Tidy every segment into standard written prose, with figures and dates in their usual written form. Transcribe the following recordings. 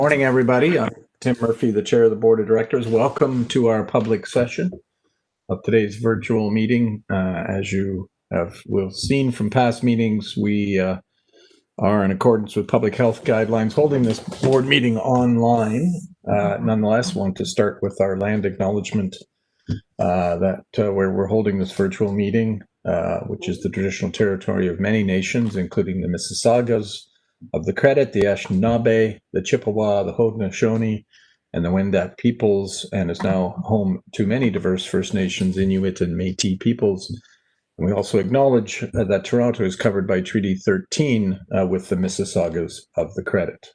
Morning, everybody. I'm Tim Murphy, the Chair of the Board of Directors. Welcome to our public session of today's virtual meeting. As you will have seen from past meetings, we are in accordance with public health guidelines holding this board meeting online. Nonetheless, want to start with our land acknowledgement where we're holding this virtual meeting, which is the traditional territory of many nations, including the Mississaugas of the Credit, the Anishinaabe, the Chippewa, the Haudenosaunee, and the Wendat peoples, and is now home to many diverse First Nations, Inuit, and Métis peoples. And we also acknowledge that Toronto is covered by Treaty 13 with the Mississaugas of the Credit.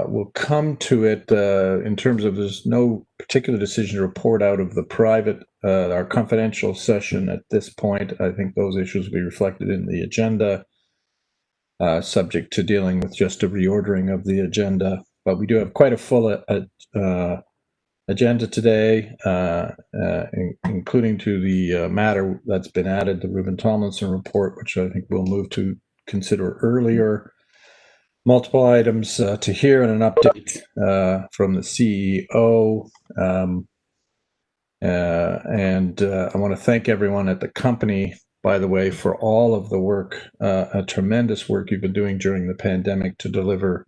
We'll come to it in terms of there's no particular decision to report out of the private, our confidential session at this point. I think those issues will be reflected in the agenda, subject to dealing with just a reordering of the agenda. But we do have quite a full agenda today, including to the matter that's been added, the Ruben Tomlinson report, which I think we'll move to consider earlier. Multiple items to hear and an update from the CEO. I want to thank everyone at the company, by the way, for all of the work, a tremendous work you've been doing during the pandemic to deliver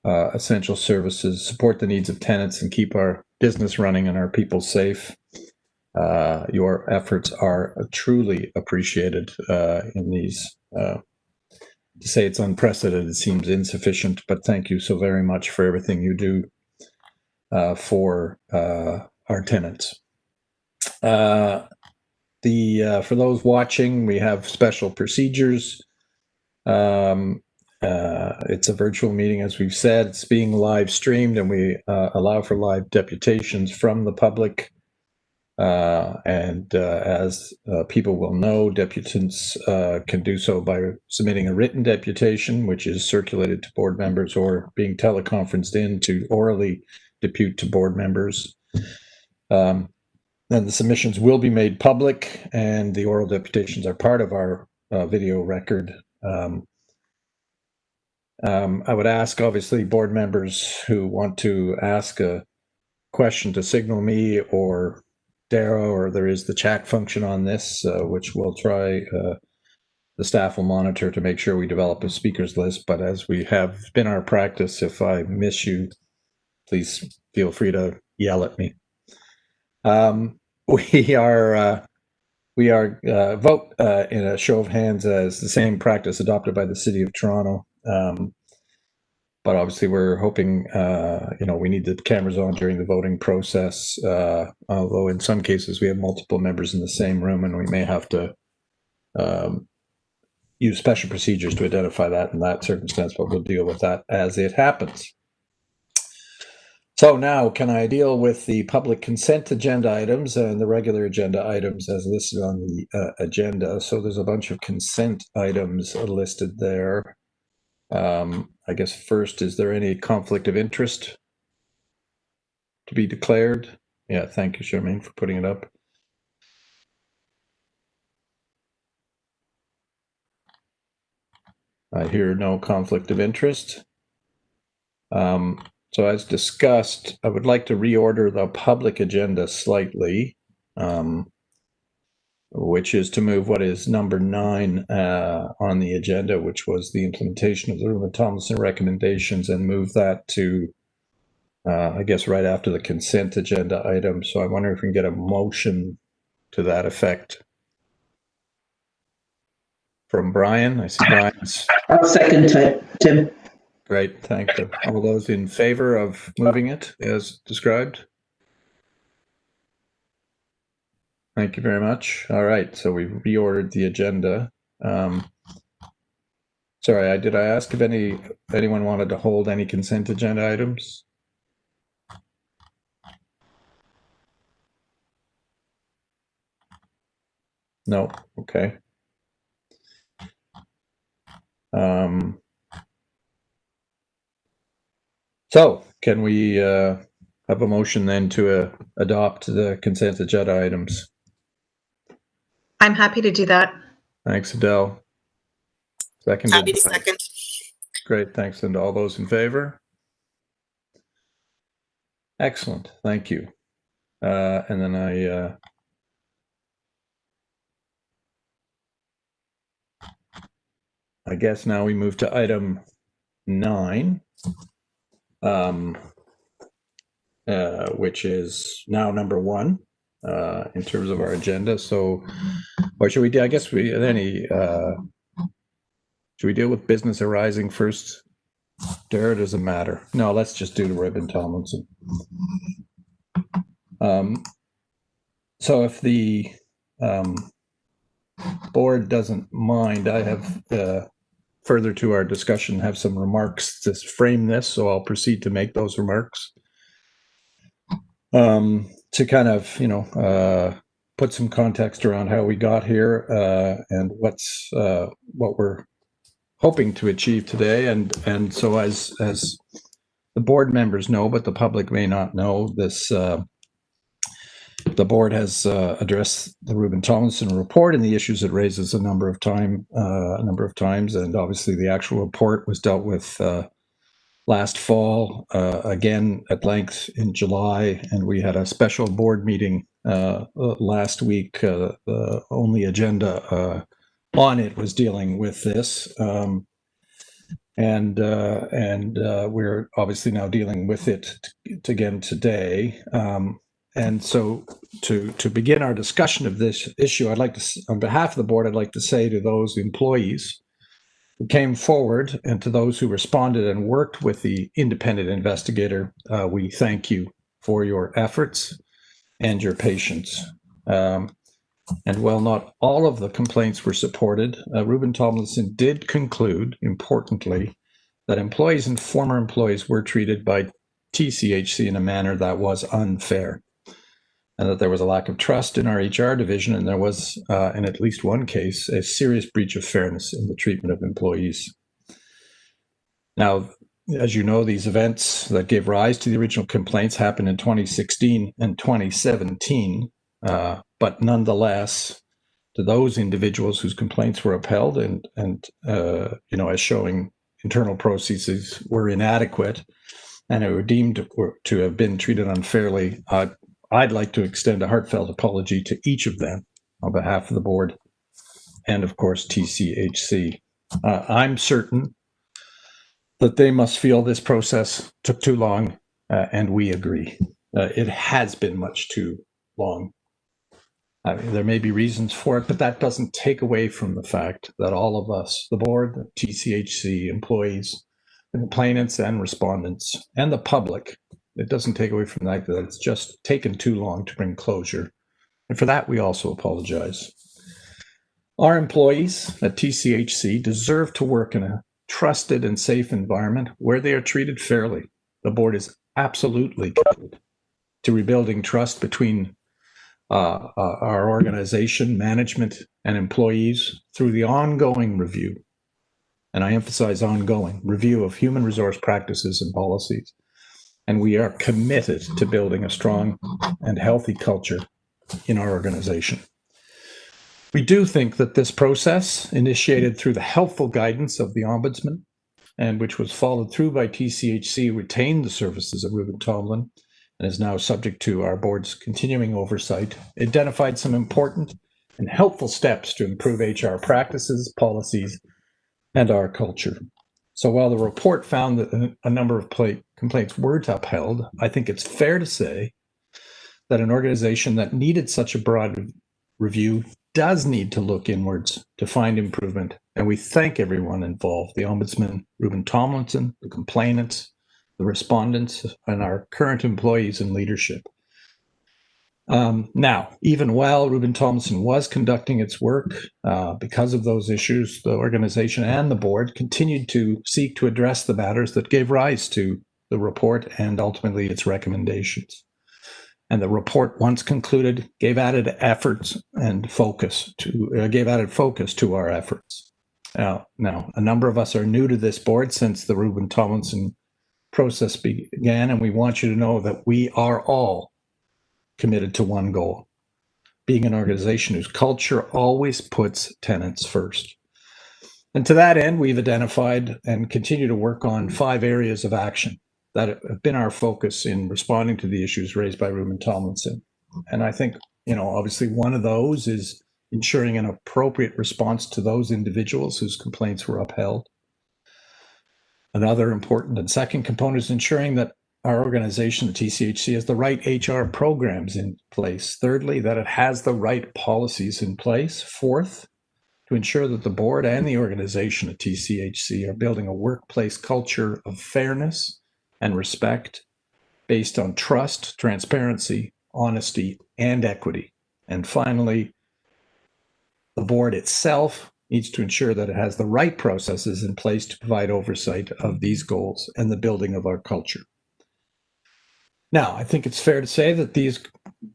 essential services, support the needs of tenants, and keep our business running and our people safe. Your efforts are truly appreciated in these to say it's unprecedented seems insufficient, but thank you so very much for everything you do for our tenants. For those watching, we have special procedures. It's a virtual meeting, as we've said. It's being live streamed, and we allow for live deputations from the public. As people will know, deputants can do so by submitting a written deputation, which is circulated to board members, or being teleconferenced in to orally depute to board members. Then the submissions will be made public, and the oral deputations are part of our video record. I would ask, obviously, board members who want to ask a question to signal me or Dara, or there is the chat function on this, which we'll try, the staff will monitor to make sure we develop a speakers list. But as we have been our practice, if I miss you, please feel free to yell at me. We are vote in a show of hands as the same practice adopted by the City of Toronto. But obviously, we're hoping, we need the cameras on during the voting process, although in some cases we have multiple members in the same room, and we may have to use special procedures to identify that in that circumstance, but we'll deal with that as it happens. So now, can I deal with the public consent agenda items and the regular agenda items as listed on the agenda? So there's a bunch of consent items listed there. I guess first, is there any conflict of interest to be declared? Yeah, thank you, Charmaine, for putting it up. I hear no conflict of interest. So as discussed, I would like to reorder the public agenda slightly, which is to move what is number 9 on the agenda, which was the implementation of the Ruben Tomlinson recommendations, and move that to, I guess, right after the consent agenda item. So I wonder if we can get a motion to that effect from Brian. I see Brian's. I'll second it, Tim. Great, thank you. All those in favor of moving it as described? Thank you very much. All right, so we reordered the agenda. Sorry, did I ask if anyone wanted to hold any consent agenda items? No, okay. So can we have a motion then to adopt the consent agenda items? I'm happy to do that. Thanks, Adele. Seconded. Happy to second. Great, thanks. And all those in favor? Excellent, thank you. And then I guess now we move to item 9, which is now number 1 in terms of our agenda. So, or should we do? I guess we should we deal with business arising first? Or doesn't matter. No, let's just do the Ruben Tomlinson. So if the board doesn't mind, I have further to our discussion, have some remarks to frame this, so I'll proceed to make those remarks. To kind of, put some context around how we got here and what we're hoping to achieve today. And so as the board members know, but the public may not know, this the board has addressed the Ruben Tomlinson report and the issues it raises a number of times, and obviously the actual report was dealt with last fall, again at length in July, and we had a special board meeting last week. The only agenda on it was dealing with this, and we're obviously now dealing with it again today. And so to begin our discussion of this issue, I'd like to, on behalf of the board, I'd like to say to those employees who came forward and to those who responded and worked with the independent investigator, we thank you for your efforts and your patience. And while not all of the complaints were supported, Ruben Tomlinson did conclude, importantly, that employees and former employees were treated by TCHC in a manner that was unfair, and that there was a lack of trust in our HR division, and there was, in at least one case, a serious breach of fairness in the treatment of employees. Now, as you know, these events that gave rise to the original complaints happened in 2016 and 2017, but nonetheless, to those individuals whose complaints were upheld and as showing internal processes were inadequate and were deemed to have been treated unfairly, I'd like to extend a heartfelt apology to each of them on behalf of the board and, of course, TCHC. I'm certain that they must feel this process took too long, and we agree. It has been much too long. I mean, there may be reasons for it, but that doesn't take away from the fact that all of us, the board, the TCHC, employees, the complainants and respondents, and the public, it doesn't take away from that it's just taken too long to bring closure. And for that, we also apologize. Our employees at TCHC deserve to work in a trusted and safe environment where they are treated fairly. The board is absolutely committed to rebuilding trust between our organization, management, and employees through the ongoing review, and I emphasize ongoing, review of human resource practices and policies. And we are committed to building a strong and healthy culture in our organization. We do think that this process, initiated through the helpful guidance of the Ombudsman, and which was followed through by TCHC, retained the services of Ruben Tomlin, and is now subject to our board's continuing oversight, identified some important and helpful steps to improve HR practices, policies, and our culture. So while the report found that a number of complaints were upheld, I think it's fair to say that an organization that needed such a broad review does need to look inwards to find improvement. And we thank everyone involved, the Ombudsman, Ruben Tomlinson, the complainants, the respondents, and our current employees and leadership. Now, even while Ruben Tomlinson was conducting its work, because of those issues, the organization and the board continued to seek to address the matters that gave rise to the report and ultimately its recommendations. And the report, once concluded, gave added focus to our efforts. Now, a number of us are new to this board since the Ruben Tomlinson process began, and we want you to know that we are all committed to one goal: being an organization whose culture always puts tenants first. And to that end, we've identified and continue to work on 5 areas of action that have been our focus in responding to the issues raised by Ruben Tomlinson. And I think, obviously one of those is ensuring an appropriate response to those individuals whose complaints were upheld. Another important and second component is ensuring that our organization, the TCHC, has the right HR programs in place. Thirdly, that it has the right policies in place. Fourth, to ensure that the board and the organization at TCHC are building a workplace culture of fairness and respect based on trust, transparency, honesty, and equity. And finally, the board itself needs to ensure that it has the right processes in place to provide oversight of these goals and the building of our culture. Now, I think it's fair to say that these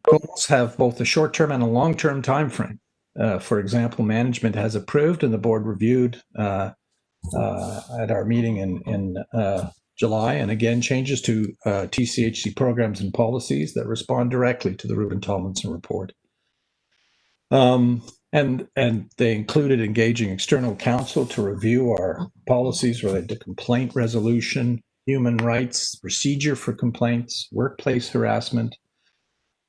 goals have both a short-term and a long-term time frame. For example, management has approved and the board reviewed at our meeting in July, and again, changes to TCHC programs and policies that respond directly to the Ruben Tomlinson report. And they included engaging external counsel to review our policies related to complaint resolution, human rights, procedure for complaints, workplace harassment,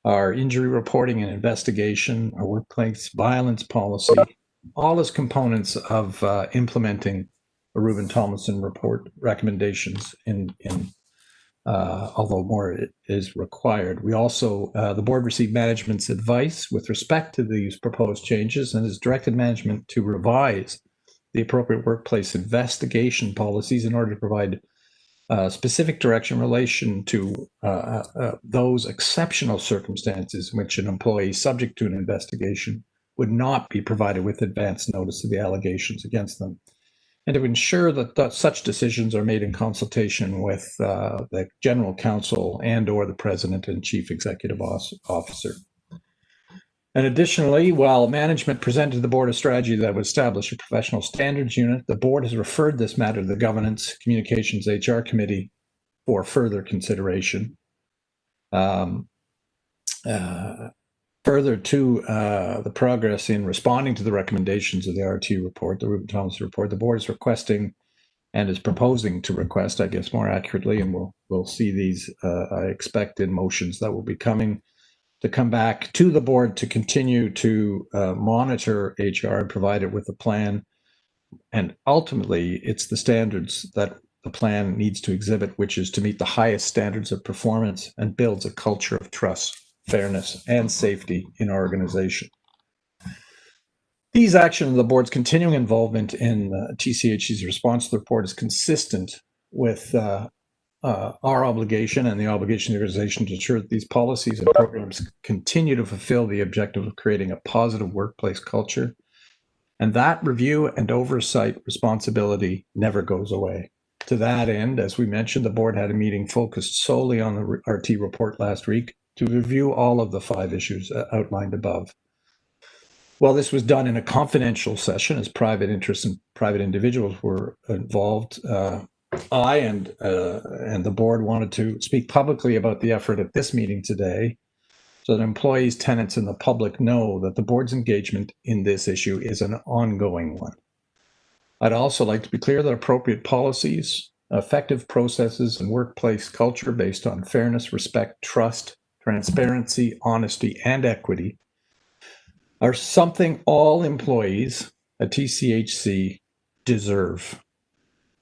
our injury reporting and investigation, our workplace violence policy, all as components of implementing the Ruben Tomlinson report recommendations although more is required. We also, the board received management's advice with respect to these proposed changes and has directed management to revise the appropriate workplace investigation policies in order to provide specific direction in relation to those exceptional circumstances in which an employee subject to an investigation would not be provided with advance notice of the allegations against them, and to ensure that such decisions are made in consultation with the general counsel and or the president and chief executive officer. And additionally, while management presented to the board a strategy that would establish a professional standards unit, the board has referred this matter to the Governance Communications HR Committee for further consideration. Further to the progress in responding to the recommendations of the RT report, the Ruben Tomlinson report, the board is requesting and is proposing to request, I guess more accurately, and we'll see these, I expect, in motions that will be coming, to come back to the board to continue to monitor HR and provide it with a plan. And ultimately, it's the standards that the plan needs to exhibit, which is to meet the highest standards of performance and builds a culture of trust, fairness, and safety in our organization. These actions of the board's continuing involvement in TCHC's response to the report is consistent with our obligation and the obligation of the organization to ensure that these policies and programs continue to fulfill the objective of creating a positive workplace culture. And that review and oversight responsibility never goes away. To that end, as we mentioned, the board had a meeting focused solely on the RT report last week to review all of the 5 issues outlined above. While this was done in a confidential session, as private interests and private individuals were involved, I and the board wanted to speak publicly about the effort at this meeting today so that employees, tenants, and the public know that the board's engagement in this issue is an ongoing one. I'd also like to be clear that appropriate policies, effective processes, and workplace culture based on fairness, respect, trust, transparency, honesty, and equity are something all employees at TCHC deserve.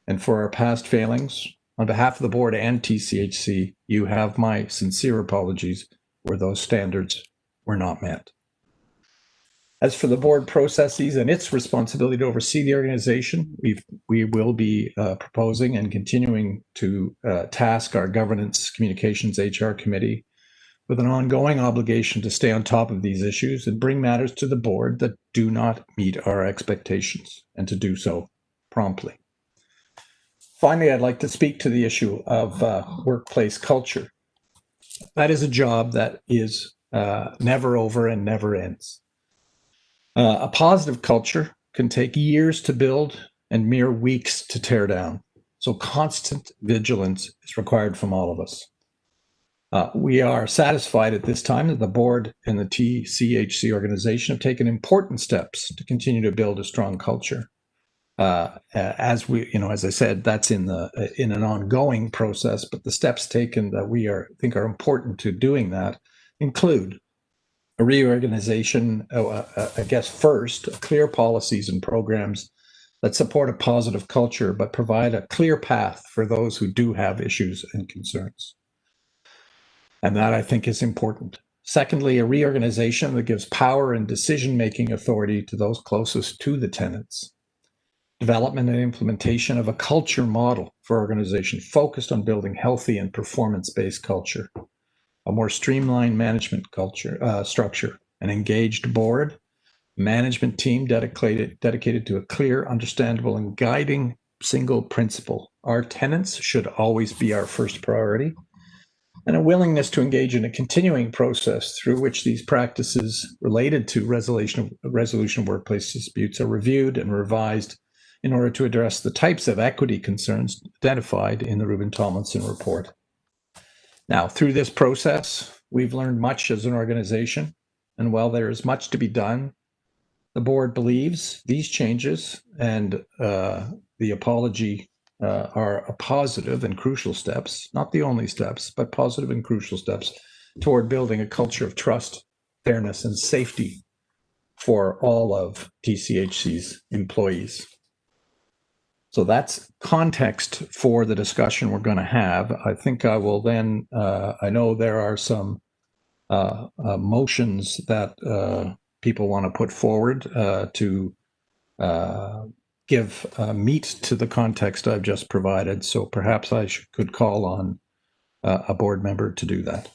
And for our past failings, on behalf of the board and TCHC, you have my sincere apologies where those standards were not met. As for the board processes and its responsibility to oversee the organization, we will be proposing and continuing to task our Governance Communications HR Committee with an ongoing obligation to stay on top of these issues and bring matters to the board that do not meet our expectations, and to do so promptly. Finally, I'd like to speak to the issue of workplace culture. That is a job that is never over and never ends. A positive culture can take years to build and mere weeks to tear down. So constant vigilance is required from all of us. We are satisfied at this time that the board and the TCHC organization have taken important steps to continue to build a strong culture. As I said, that's in an ongoing process, but the steps taken that we think are important to doing that include a reorganization, I guess first, clear policies and programs that support a positive culture, but provide a clear path for those who do have issues and concerns. And that, I think, is important. Secondly, a reorganization that gives power and decision-making authority to those closest to the tenants. Development and implementation of a culture model for organization focused on building healthy and performance-based culture. A more streamlined management structure, an engaged board, management team dedicated to a clear, understandable, and guiding single principle. Our tenants should always be our first priority, and a willingness to engage in a continuing process through which these practices related to resolution of workplace disputes are reviewed and revised in order to address the types of equity concerns identified in the Ruben Tomlinson report. Now, through this process, we've learned much as an organization, and while there is much to be done, the board believes these changes and the apology are a positive and crucial steps, not the only steps, but positive and crucial steps toward building a culture of trust, fairness, and safety for all of TCHC's employees. So that's context for the discussion we're going to have. I think I will then, I know there are some motions that people want to put forward to give meat to the context I've just provided. So perhaps I could call on a board member to do that.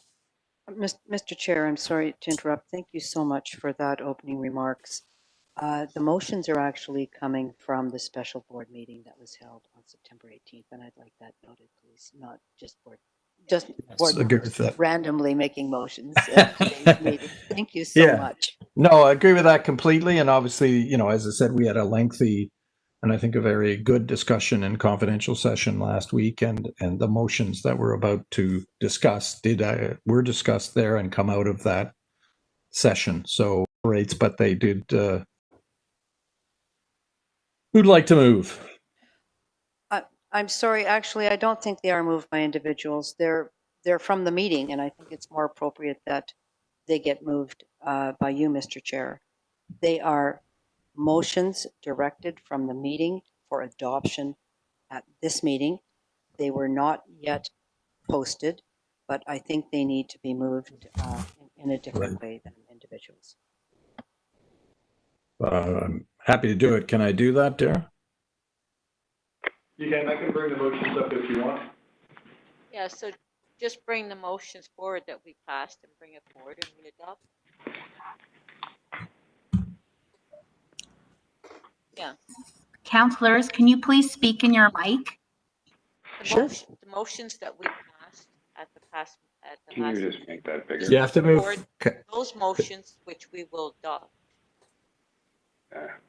Mr. Chair, I'm sorry to interrupt. Thank you so much for that opening remarks. The motions are actually coming from the special board meeting that was held on September 18th, and I'd like that noted, please, not just board members randomly making motions at today's meeting. Thank you so much. No, I agree with that completely. And obviously, as I said, we had a lengthy and I think a very good discussion and confidential session last week, and the motions that we're about to discuss were discussed there and come out of that session. So rates, but they did. Who'd like to move? I'm sorry. Actually, I don't think they are moved by individuals. They're from the meeting, and I think it's more appropriate that they get moved by you, Mr. Chair. They are motions directed from the meeting for adoption at this meeting. They were not yet posted, but I think they need to be moved in a different way than individuals. I'm happy to do it. Can I do that, Dara? You can. I can bring the motions up if you want. Yeah, so just bring the motions forward that we passed and bring it forward and we adopt. Yeah. Councillors, can you please speak in your mic? Sure. The motions that we passed at the last. Can you just make that bigger? You have to move. Forward, those motions which we will adopt. For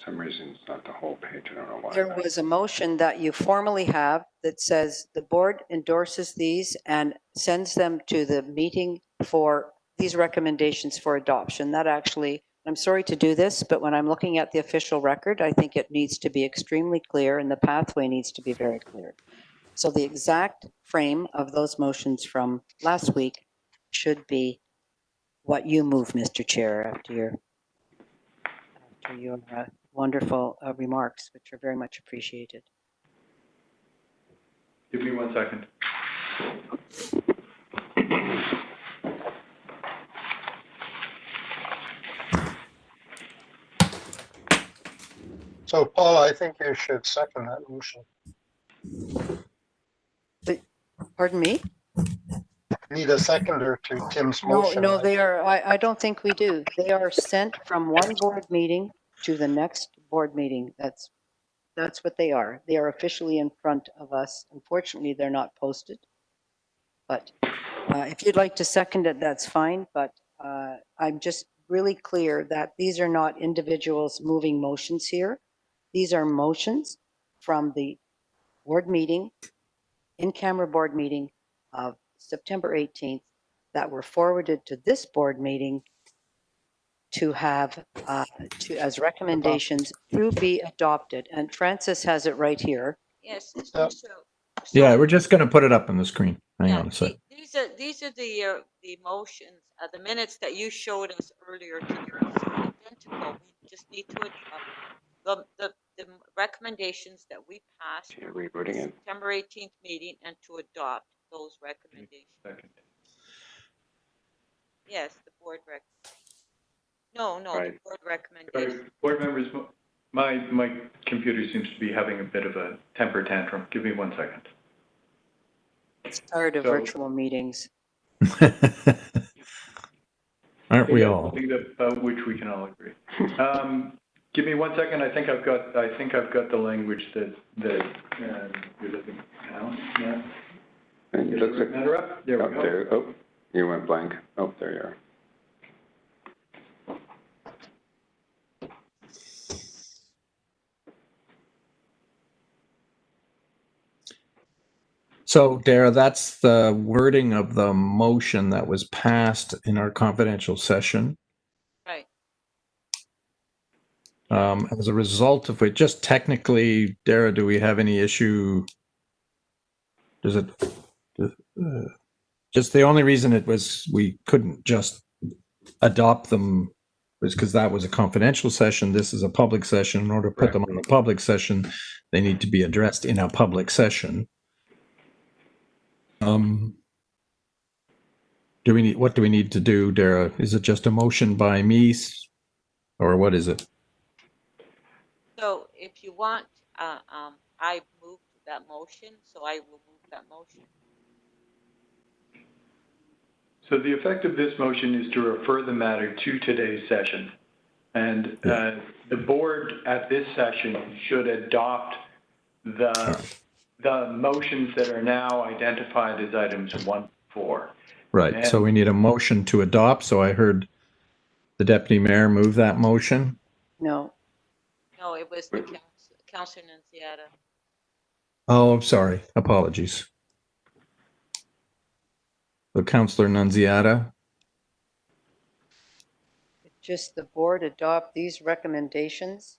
some reason, it's not the whole page. I don't know why. There was a motion that you formally have that says the board endorses these and sends them to the meeting for these recommendations for adoption. That actually, I'm sorry to do this, but when I'm looking at the official record, I think it needs to be extremely clear and the pathway needs to be very clear. So the exact frame of those motions from last week should be what you move, Mr. Chair, after your wonderful remarks, which are very much appreciated. Give me 1 second. So, Paul, I think you should second that motion. Pardon me? Need a seconder to Tim's motion. No, they are, I don't think we do. They are sent from one board meeting to the next board meeting. That's what they are. They are officially in front of us. Unfortunately, they're not posted. But if you'd like to second it, that's fine. But I'm just really clear that these are not individuals moving motions here. These are motions from the board meeting, in-camera board meeting of September 18th that were forwarded to this board meeting to have, as recommendations to be adopted. And Francis has it right here. Yes. Yep. Yeah, we're just going to put it up on the screen. Hang Yeah, on a sec. these are the motions, the minutes that you showed us earlier today. So identical. We just need to the recommendations that we passed Yeah, at rebooting the it. September 18th meeting and to adopt those recommendations. Yes, the board No, the Right. board recommendations. Right, board members, my computer seems to be having a bit of a temper tantrum. Give me 1 second. It's tired of So- virtual meetings. Aren't we Yeah, all? something about which we can all agree. Give me 1 second. I think I've got the language that you're looking at now. Yeah. And it looks like, Matter up. There we go. there, oh, you went blank. Oh, there you are. So, Dara, that's the wording of the motion that was passed in our confidential session. Right. As a result of it, just technically, Dara, do we have any issue? Does it, just the only reason it was, we couldn't just adopt them was because that was a confidential session. This is a public session. In order to put them on the public session, they need to be addressed in a public session. What do we need to do, Dara? Is it just a motion by me, or what is it? So if you want, I moved that motion, so I will move that motion. So the effect of this motion is to refer the matter to today's session. And the board at this session should adopt the motions that are now identified as items 1 to 4. Right. So we need a motion to adopt. So I heard the deputy mayor move that motion. No, No, it was the Councilor Nunziata. Oh, I'm sorry. Apologies. So Councillor Nunziata. just the board adopt these recommendations.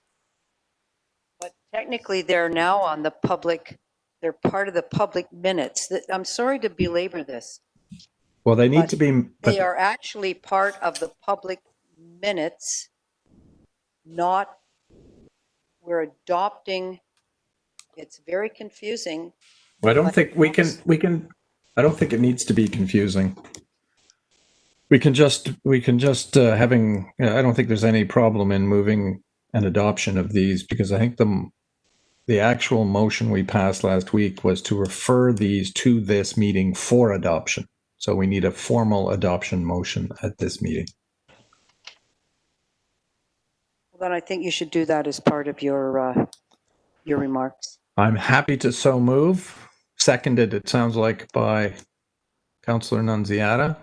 But technically, they're now on the public, they're part of the public minutes. I'm sorry to belabor this. Well, they need But to be. They are actually part of the public minutes, not, we're adopting, it's very confusing. I don't think we can, I don't think it needs to be confusing. We can just having, I don't think there's any problem in moving an adoption of these, because I think the actual motion we passed last week was to refer these to this meeting for adoption. So we need a formal adoption motion at this meeting. Well, then I think you should do that as part of your remarks. I'm happy to so move. Seconded, it sounds like, by Councillor Nunziata.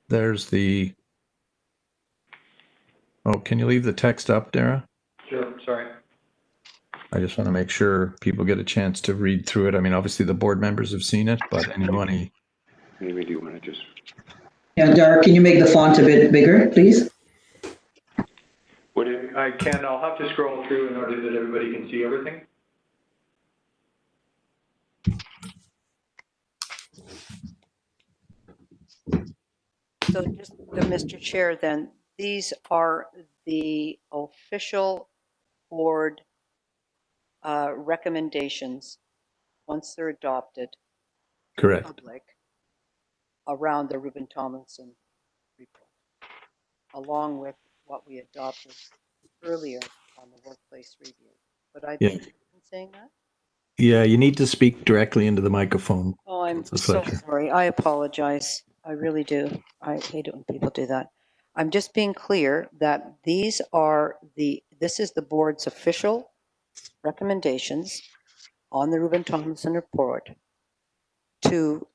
There's the, oh, can you leave the text up, Dara? Sure, sorry. I just want to make sure people get a chance to read through it. I mean, obviously the board members have seen it, but anybody. Maybe do you want to just, Yeah, Dara, can you make the font a bit bigger, please? I can, I'll have to scroll through in order that everybody can see everything. So just, Mr. Chair, then, these are the official board recommendations, once they're adopted, Correct. public, around the Ruben Tomlinson report, along with what we adopted earlier on the workplace review. But I Yeah. think in saying that? Yeah, you need to speak directly into the microphone. Oh, I'm It's a so pleasure. sorry. I apologize. I really do. I hate it when people do that. I'm just being clear that this is the board's official recommendations on the Ruben Tomlinson report to,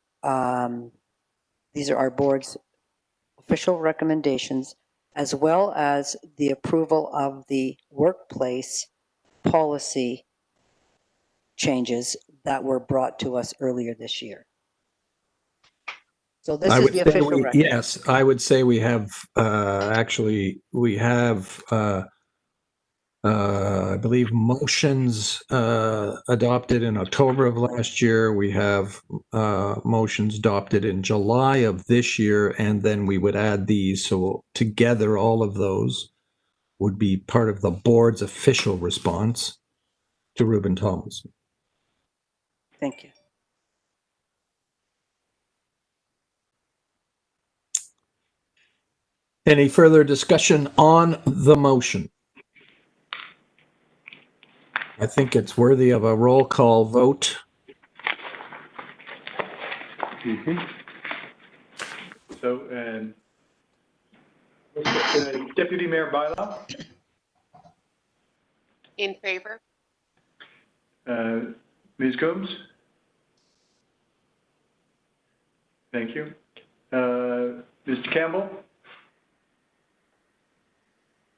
these are our board's official recommendations as well as the approval of the workplace policy changes that were brought to us earlier this year. So this I is would the say official record. yes, I would say we have, we have, I believe motions, adopted in October of last year. We have, motions adopted in July of this year, and then we would add these. So together, all of those would be part of the board's official response to Ruben Tomlinson. Thank you. Any further discussion on the motion? I think it's worthy of a roll call vote. So, Deputy Mayor Bylaw, In favor? Ms. Coombs? Thank you. Mr. Campbell?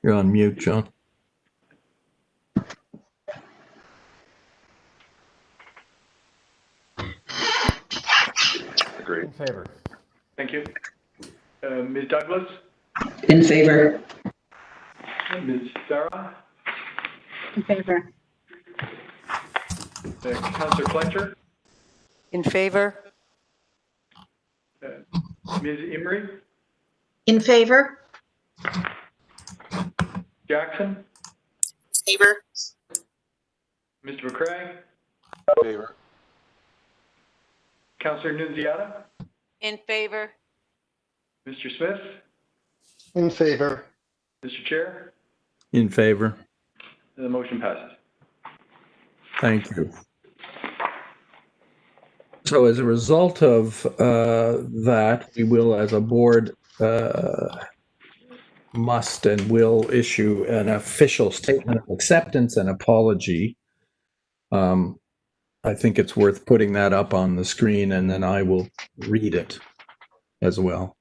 You're on mute, John. Agreed. In favor. Thank you. Ms. Douglas? In favor. Ms. Sarah? In favor. Councillor Fletcher? In favor? Ms. Emery? In favor? Jackson? Favor. Mr. McCray? Favor. Councillor Nunziata? In favor? Mr. Smith? In favor. Mr. Chair? In favor. The motion passes. Thank you. So as a result of that, we will, as a board, must and will issue an official statement of acceptance and apology. I think it's worth putting that up on the screen, and then I will read it as well.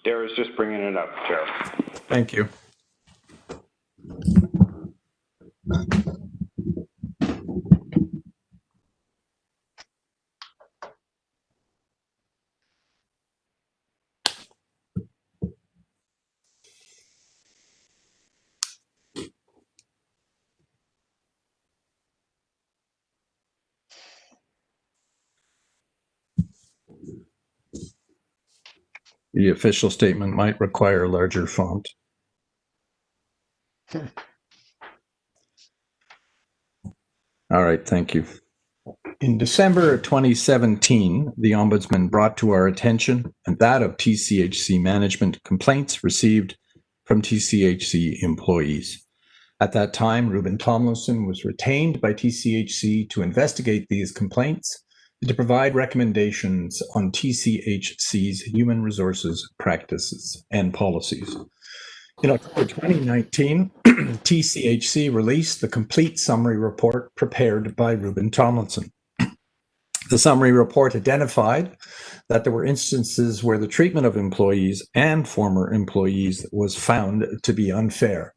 Dara's just bringing it up, Chair. Thank you. The official statement might require a larger font. All right, thank you. In December of 2017, the Ombudsman brought to our attention and that of TCHC management complaints received from TCHC employees. At that time, Ruben Tomlinson was retained by TCHC to investigate these complaints and to provide recommendations on TCHC's human resources practices and policies. In October 2019, TCHC released the complete summary report prepared by Ruben Tomlinson. The summary report identified that there were instances where the treatment of employees and former employees was found to be unfair.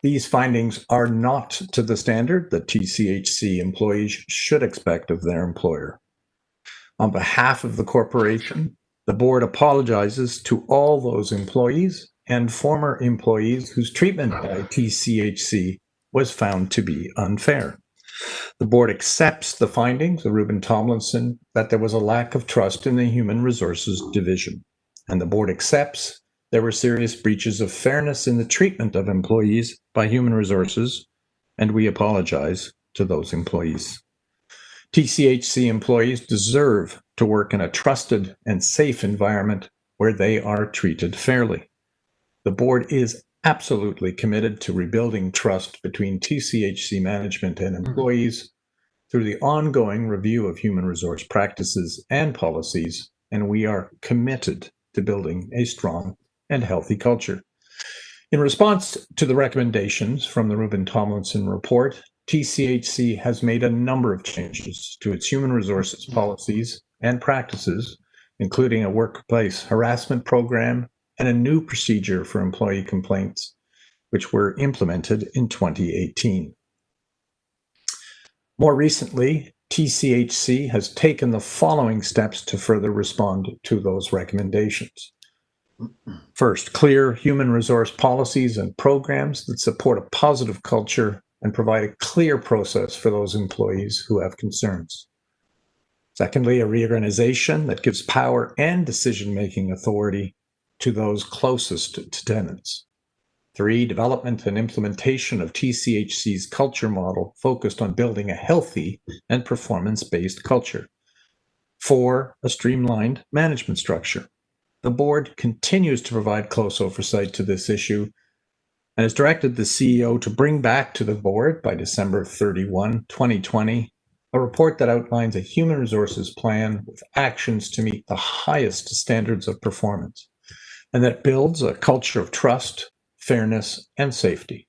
These findings are not to the standard that TCHC employees should expect of their employer. On behalf of the corporation, the board apologizes to all those employees and former employees whose treatment by TCHC was found to be unfair. The board accepts the findings of Ruben Tomlinson that there was a lack of trust in the Human Resources Division, and the board accepts there were serious breaches of fairness in the treatment of employees by Human Resources, and we apologize to those employees. TCHC employees deserve to work in a trusted and safe environment where they are treated fairly. The board is absolutely committed to rebuilding trust between TCHC management and employees through the ongoing review of human resource practices and policies, and we are committed to building a strong and healthy culture. In response to the recommendations from the Ruben Tomlinson report, TCHC has made a number of changes to its human resources policies and practices including a workplace harassment program and a new procedure for employee complaints, which were implemented in 2018. More recently, TCHC has taken the following steps to further respond to those recommendations. First, clear human resource policies and programs that support a positive culture and provide a clear process for those employees who have concerns. Secondly, a reorganization that gives power and decision-making authority to those closest to tenants. 3, development and implementation of TCHC's culture model focused on building a healthy and performance-based culture. 4, a streamlined management structure. The board continues to provide close oversight to this issue and has directed the CEO to bring back to the board by December 31, 2020, a report that outlines a human resources plan with actions to meet the highest standards of performance and that builds a culture of trust, fairness, and safety.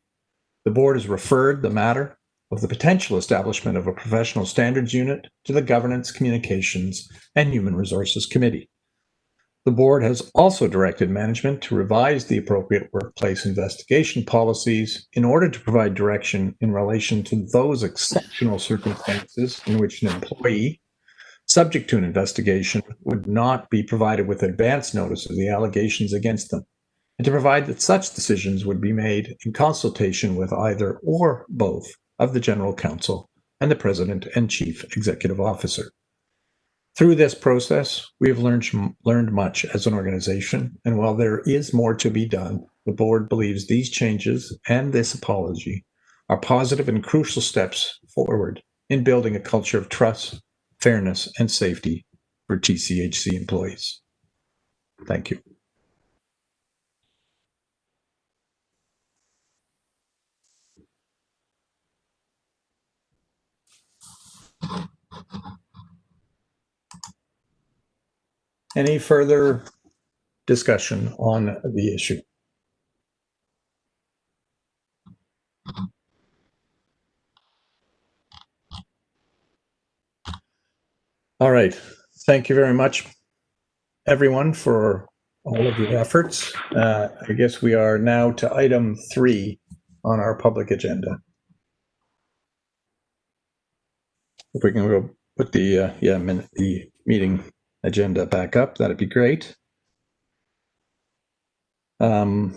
The board has referred the matter of the potential establishment of a professional standards unit to the Governance, Communications, and Human Resources Committee. The board has also directed management to revise the appropriate workplace investigation policies in order to provide direction in relation to those exceptional circumstances in which an employee subject to an investigation would not be provided with advance notice of the allegations against them, and to provide that such decisions would be made in consultation with either or both of the General Counsel and the President and Chief Executive Officer. Through this process, we have learned much as an organization, and while there is more to be done, the board believes these changes and this apology are positive and crucial steps forward in building a culture of trust, fairness, and safety for TCHC employees. Thank you. Any further discussion on the issue? All right. Thank you very much, everyone, for all of your efforts. I guess we are now to item 3 on our public agenda. If we can go put the meeting agenda back up, that'd be great. Any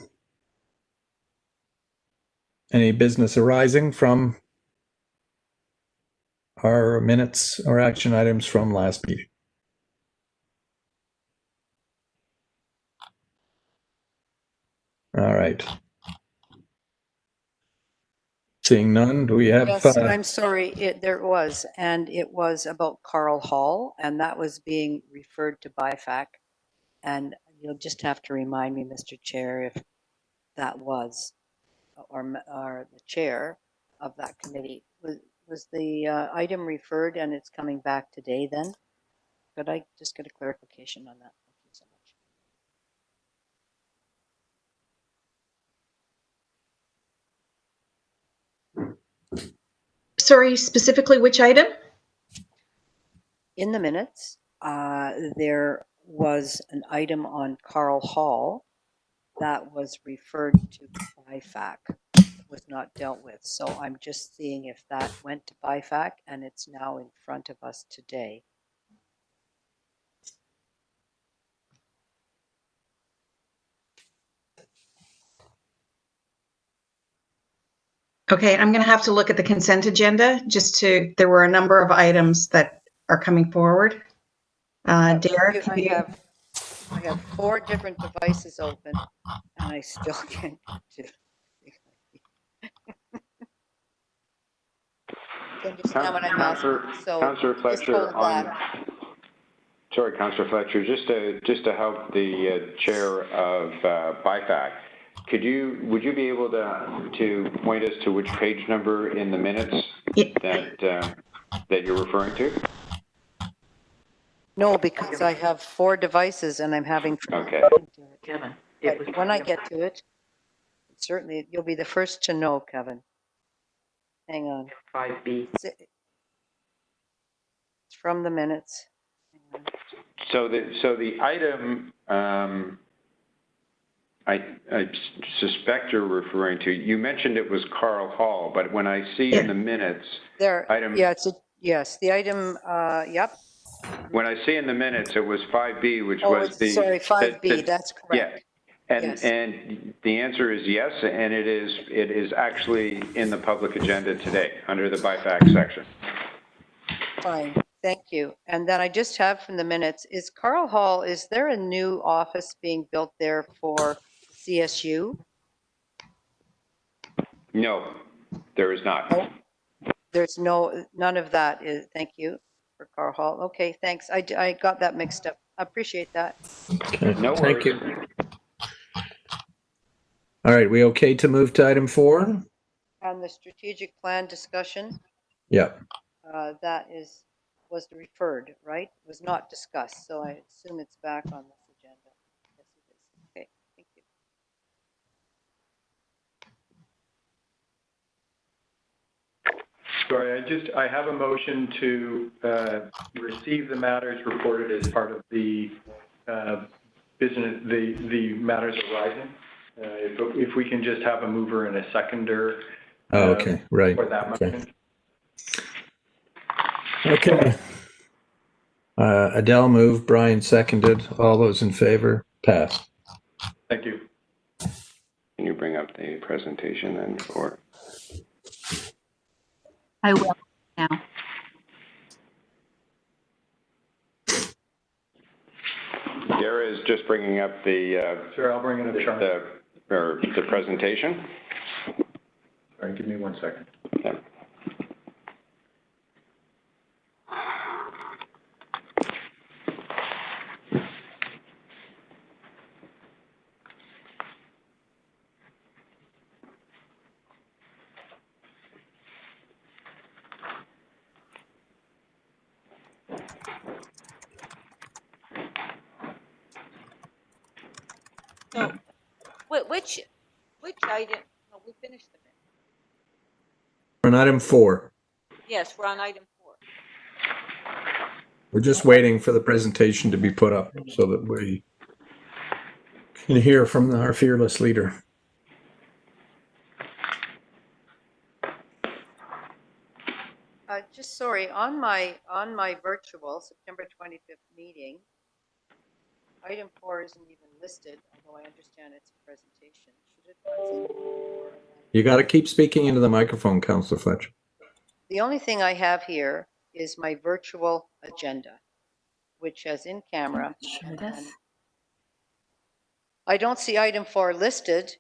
business arising from our minutes or action items from last meeting? All right. Seeing none, do we have? Yes, I'm sorry, there was, and it was about Carl Hall, and that was being referred to BIFAC. And you'll just have to remind me, Mr. Chair, if that was, or the chair of that committee. Was the item referred and it's coming back today then? Could I just get a clarification on that? Thank you so much. Sorry, specifically which item? In the minutes, there was an item on Carl Hall that was referred to BIFAC, was not dealt with. So I'm just seeing if that went to BIFAC and it's now in front of us today. Okay, I'm going to have to look at the consent agenda there were a number of items that are coming forward. Derek? I have 4 different devices open and I still can't do it. Do you understand what I'm asking? So Councillor just Fletcher, hold that. Sorry, Councillor Fletcher, just to help the chair of BIFAC, would you be able to point us to which page number in the minutes that you're referring to? No, because I have 4 devices and I'm having trouble. Okay. Kevin, But when I get to it, certainly you'll be the first to know, Kevin. Hang on. 5B. It's from the minutes. Hang on. So the item I suspect you're referring to, you mentioned it was Carl Hall, but when I see in the minutes, item. Yeah, yes, the item, yep. When I see in the minutes, it was 5B, which Oh, was the. sorry, 5B, that's correct. Yeah, and, Yes. and the answer is yes, and it is actually in the public agenda today, under the BIFAC section. Fine, thank you. And then I just have from the minutes, is Carl Hall, is there a new office being built there for CSU? No, there is not. No, there's none of that is, thank you for Carl Hall. Okay, thanks. I got that mixed up. I appreciate that. Okay, No thank worries. you. All right, we okay to move to item 4? And the strategic plan discussion, Yeah. that was referred, right? Was not discussed, so I assume it's back on this agenda. Yes, it is. Okay, thank you. Sorry, I have a motion to receive the matters reported as part of the business, the matters arising. If we can just have a mover and a seconder. Okay, right. For that motion. Okay. Adele moved, Brian seconded. All those in favor? Pass. Thank you. Can you bring up the presentation then for? I will now. Dara is just bringing up the. Sure, I'll bring it up, Sean. The presentation. Sorry, give me 1 second. Yeah. So, which item, no, we finished the minute. We're on item 4. Yes, we're on item 4. We're just waiting for the presentation to be put up so that we can hear from our fearless leader. Just sorry, on my virtual September 25th meeting, item 4 isn't even listed, although I understand it's a presentation. Should it? You got to keep speaking into the microphone, Councillor Fletcher. The only thing I have here is my virtual agenda, which has in camera. And I don't see item 4 listed.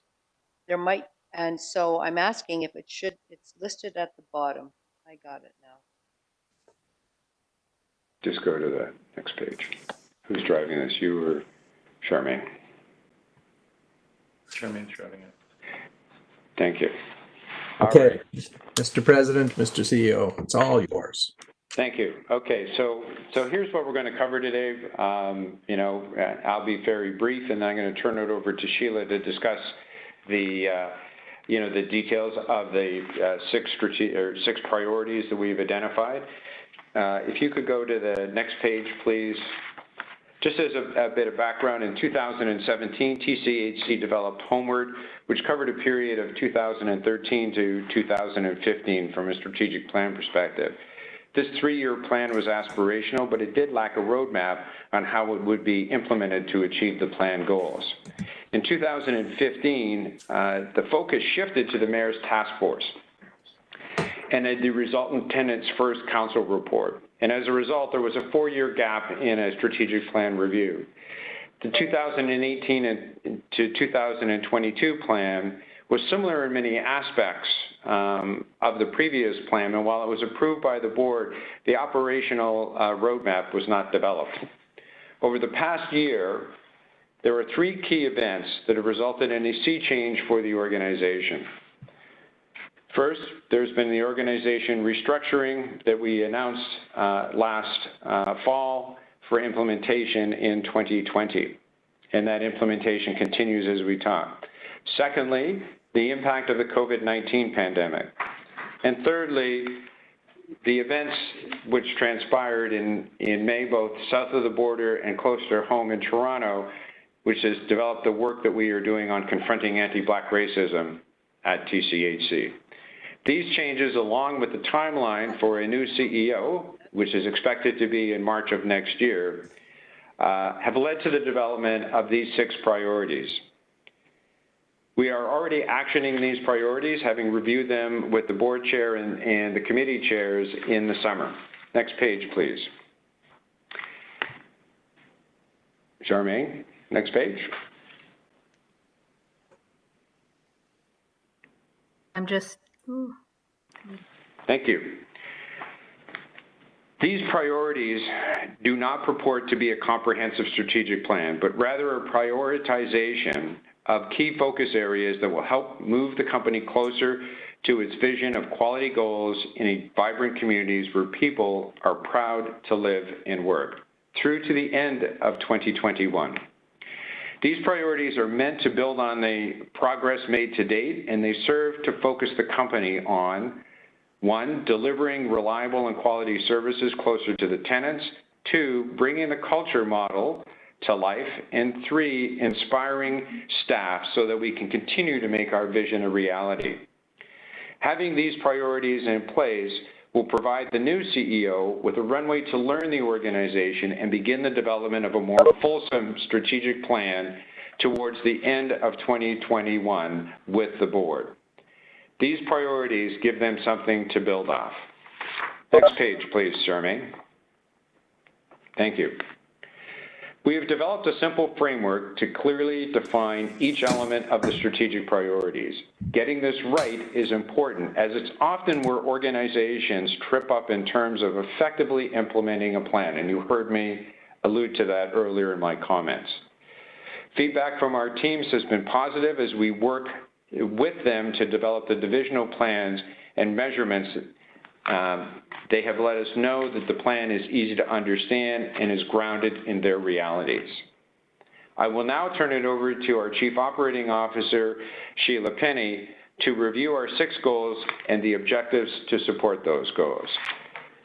There might, and so I'm asking if it's listed at the bottom. I got it now. Just go to the next page. Who's driving this? You or Charmaine? Charmaine's driving it. Thank you. Okay, Mr. President, Mr. CEO, it's all yours. Thank you. Okay, so here's what we're going to cover today. You know, I'll be very brief, and then I'm going to turn it over to Sheila to discuss the you know, the details of the 6 priorities that we've identified. If you could go to the next page, please. Just as a bit of background, in 2017, TCHC developed Homeward, which covered a period of 2013 to 2015 from a strategic plan perspective. This 3-year plan was aspirational, but it did lack a roadmap on how it would be implemented to achieve the plan goals. In 2015, the focus shifted to the Mayor's Task Force and the resultant Tenant's first council report. And as a result, there was a 4-year gap in a strategic plan review. The 2018 to 2022 plan was similar in many aspects of the previous plan, and while it was approved by the board, the operational roadmap was not developed. Over the past year, there were 3 key events that have resulted in a sea change for the organization. First, there's been the organization restructuring that we announced last fall for implementation in 2020, and that implementation continues as we talk. Secondly, the impact of the COVID-19 pandemic. And thirdly, the events which transpired in May, both south of the border and closer home in Toronto, which has developed the work that we are doing on confronting anti-Black racism at TCHC. These changes, along with the timeline for a new CEO, which is expected to be in March of next year, have led to the development of these 6 priorities. We are already actioning these priorities, having reviewed them with the board chair and the committee chairs in the summer. Next page, please. Charmaine, next page. I'm just. Ooh. Thank you. These priorities do not purport to be a comprehensive strategic plan, but rather a prioritization of key focus areas that will help move the company closer to its vision of quality goals in vibrant communities where people are proud to live and work, through to the end of 2021. These priorities are meant to build on the progress made to date, and they serve to focus the company on 1, delivering reliable and quality services closer to the tenants, 2, bringing the culture model to life, and 3, inspiring staff so that we can continue to make our vision a reality. Having these priorities in place will provide the new CEO with a runway to learn the organization and begin the development of a more fulsome strategic plan towards the end of 2021 with the board. These priorities give them something to build off. Next page, please, Charmaine. Thank you. We have developed a simple framework to clearly define each element of the strategic priorities. Getting this right is important, as it's often where organizations trip up in terms of effectively implementing a plan, and you heard me allude to that earlier in my comments. Feedback from our teams has been positive as we work with them to develop the divisional plans and measurements. They have let us know that the plan is easy to understand and is grounded in their realities. I will now turn it over to our Chief Operating Officer, Sheila Penny, to review our 6 goals and the objectives to support those goals.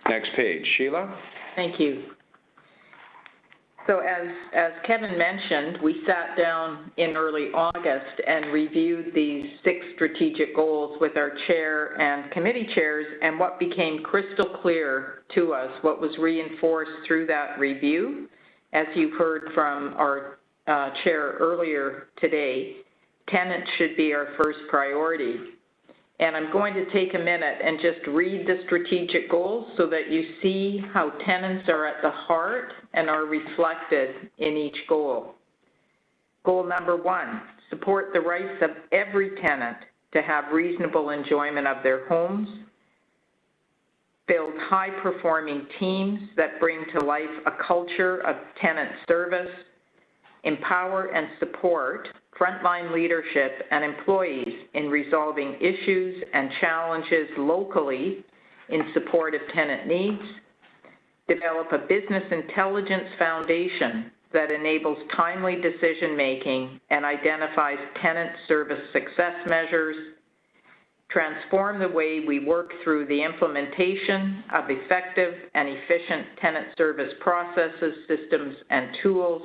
Next page, Sheila. Thank you. So as Kevin mentioned, we sat down in early August and reviewed these 6 strategic goals with our chair and committee chairs, and what became crystal clear to us, what was reinforced through that review, as you've heard from our chair earlier today, Tenant should be our first priority. And I'm going to take a minute and just read the strategic goals so that you see how tenants are at the heart and are reflected in each goal. Goal number 1, support the rights of every tenant to have reasonable enjoyment of their homes, build high-performing teams that bring to life a culture of tenant service, empower and support frontline leadership and employees in resolving issues and challenges locally in support of tenant needs, develop a business intelligence foundation that enables timely decision-making and identifies tenant service success measures, transform the way we work through the implementation of effective and efficient tenant service processes, systems, and tools,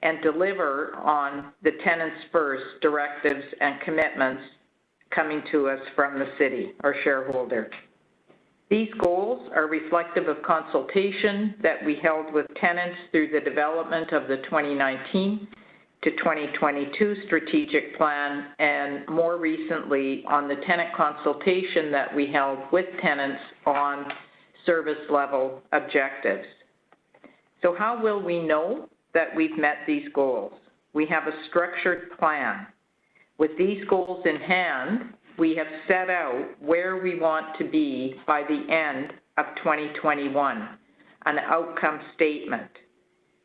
and deliver on the tenants first directives and commitments coming to us from the city, our shareholder. These goals are reflective of consultation that we held with tenants through the development of the 2019 to 2022 strategic plan, and more recently on the tenant consultation that we held with tenants on service level objectives. So how will we know that we've met these goals? We have a structured plan. With these goals in hand, we have set out where we want to be by the end of 2021, an outcome statement.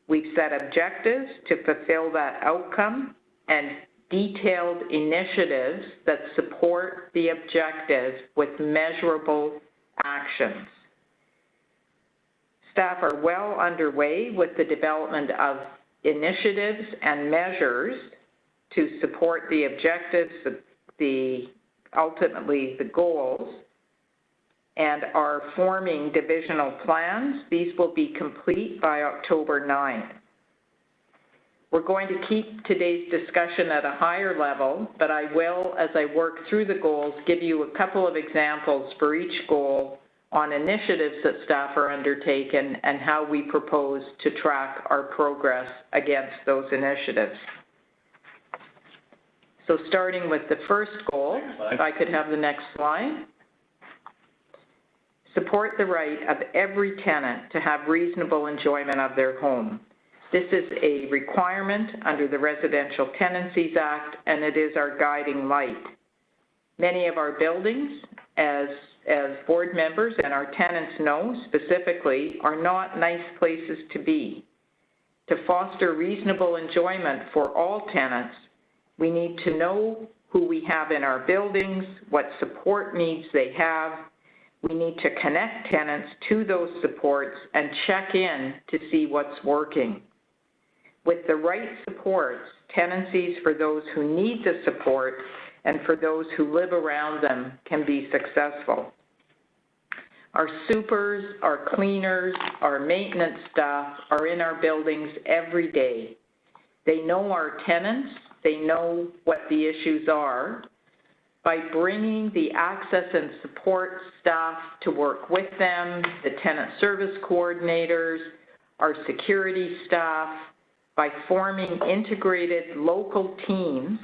We've set objectives to fulfill that outcome and detailed initiatives that support the objectives with measurable actions. Staff are well underway with the development of initiatives and measures to support the objectives, ultimately the goals. and are forming divisional plans. These will be complete by October 9th. We're going to keep today's discussion at a higher level, but I will, as I work through the goals, give you a couple of examples for each goal on initiatives that staff are undertaken and how we propose to track our progress against those initiatives. So starting with the first goal, if I could have the next slide. Support the right of every tenant to have reasonable enjoyment of their home. This is a requirement under the Residential Tenancies Act, and it is our guiding light. Many of our buildings, as board members and our tenants know specifically, are not nice places to be. To foster reasonable enjoyment for all tenants, we need to know who we have in our buildings, what support needs they have. We need to connect tenants to those supports and check in to see what's working. With the right supports, tenancies for those who need the support and for those who live around them can be successful. Our supers, our cleaners, our maintenance staff are in our buildings every day. They know our tenants, they know what the issues are. By bringing the access and support staff to work with them, the tenant service coordinators, our security staff, by forming integrated local teams,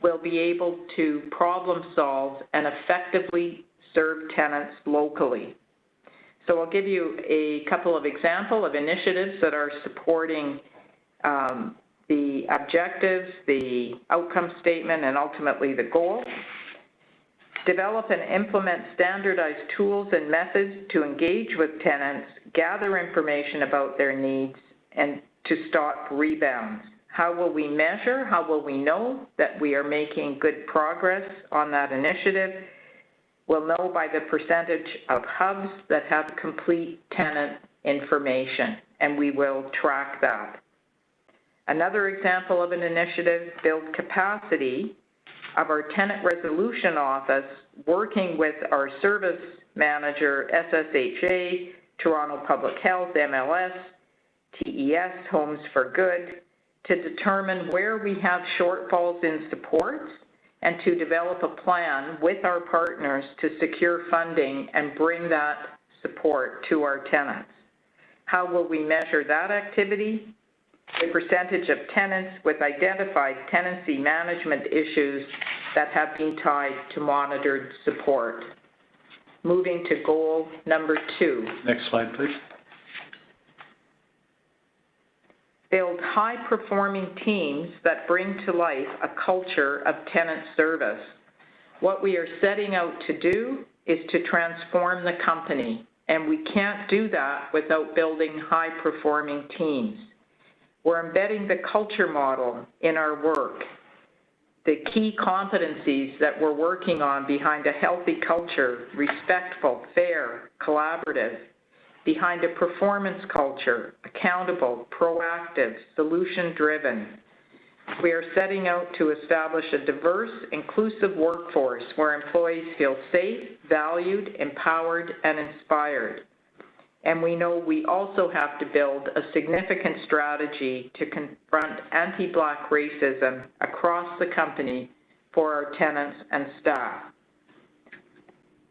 we'll be able to problem solve and effectively serve tenants locally. So I'll give you a couple of examples of initiatives that are supporting the objectives, the outcome statement, and ultimately the goal. Develop and implement standardized tools and methods to engage with tenants, gather information about their needs, and to stop rebounds. How will we measure? How will we know that we are making good progress on that initiative? We'll know by the percentage of hubs that have complete tenant information, and we will track that. Another example of an initiative, build capacity of our tenant resolution office, working with our service manager, SSHA, Toronto Public Health, MLS, TES, Homes for Good, to determine where we have shortfalls in supports and to develop a plan with our partners to secure funding and bring that support to our tenants. How will we measure that activity? The percentage of tenants with identified tenancy management issues that have been tied to monitored support. Moving to goal number 2. Next slide, please. Build high-performing teams that bring to life a culture of tenant service. What we are setting out to do is to transform the company, and we can't do that without building high-performing teams. We're embedding the culture model in our work. The key competencies that we're working on behind a healthy culture: respectful, fair, collaborative. Behind a performance culture: accountable, proactive, solution-driven. We are setting out to establish a diverse, inclusive workforce where employees feel safe, valued, empowered, and inspired. And we know we also have to build a significant strategy to confront anti-Black racism across the company for our tenants and staff.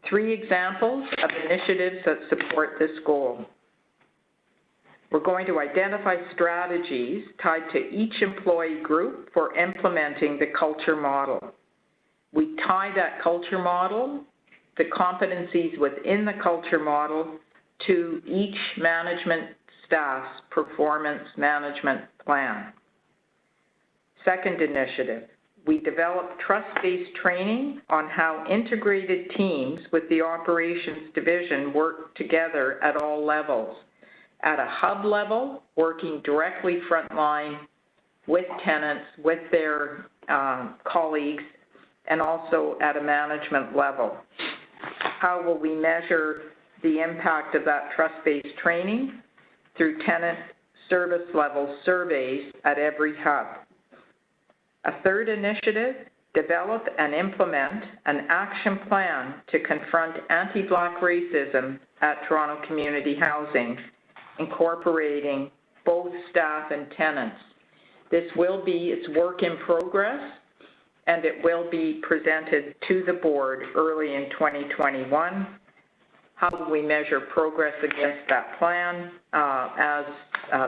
3 examples of initiatives that support this goal. We're going to identify strategies tied to each employee group for implementing the culture model. We tie that culture model, the competencies within the culture model, to each management staff's performance management plan. Second initiative, we develop trust-based training on how integrated teams with the operations division work together at all levels. At a hub level, working directly frontline with tenants, with their colleagues, and also at a management level. How will we measure the impact of that trust-based training? Through tenant service level surveys at every hub. A third initiative, develop and implement an action plan to confront anti-Black racism at Toronto Community Housing, incorporating both staff and tenants. This will be its work in progress, and it will be presented to the board early in 2021. How do we measure progress against that plan? As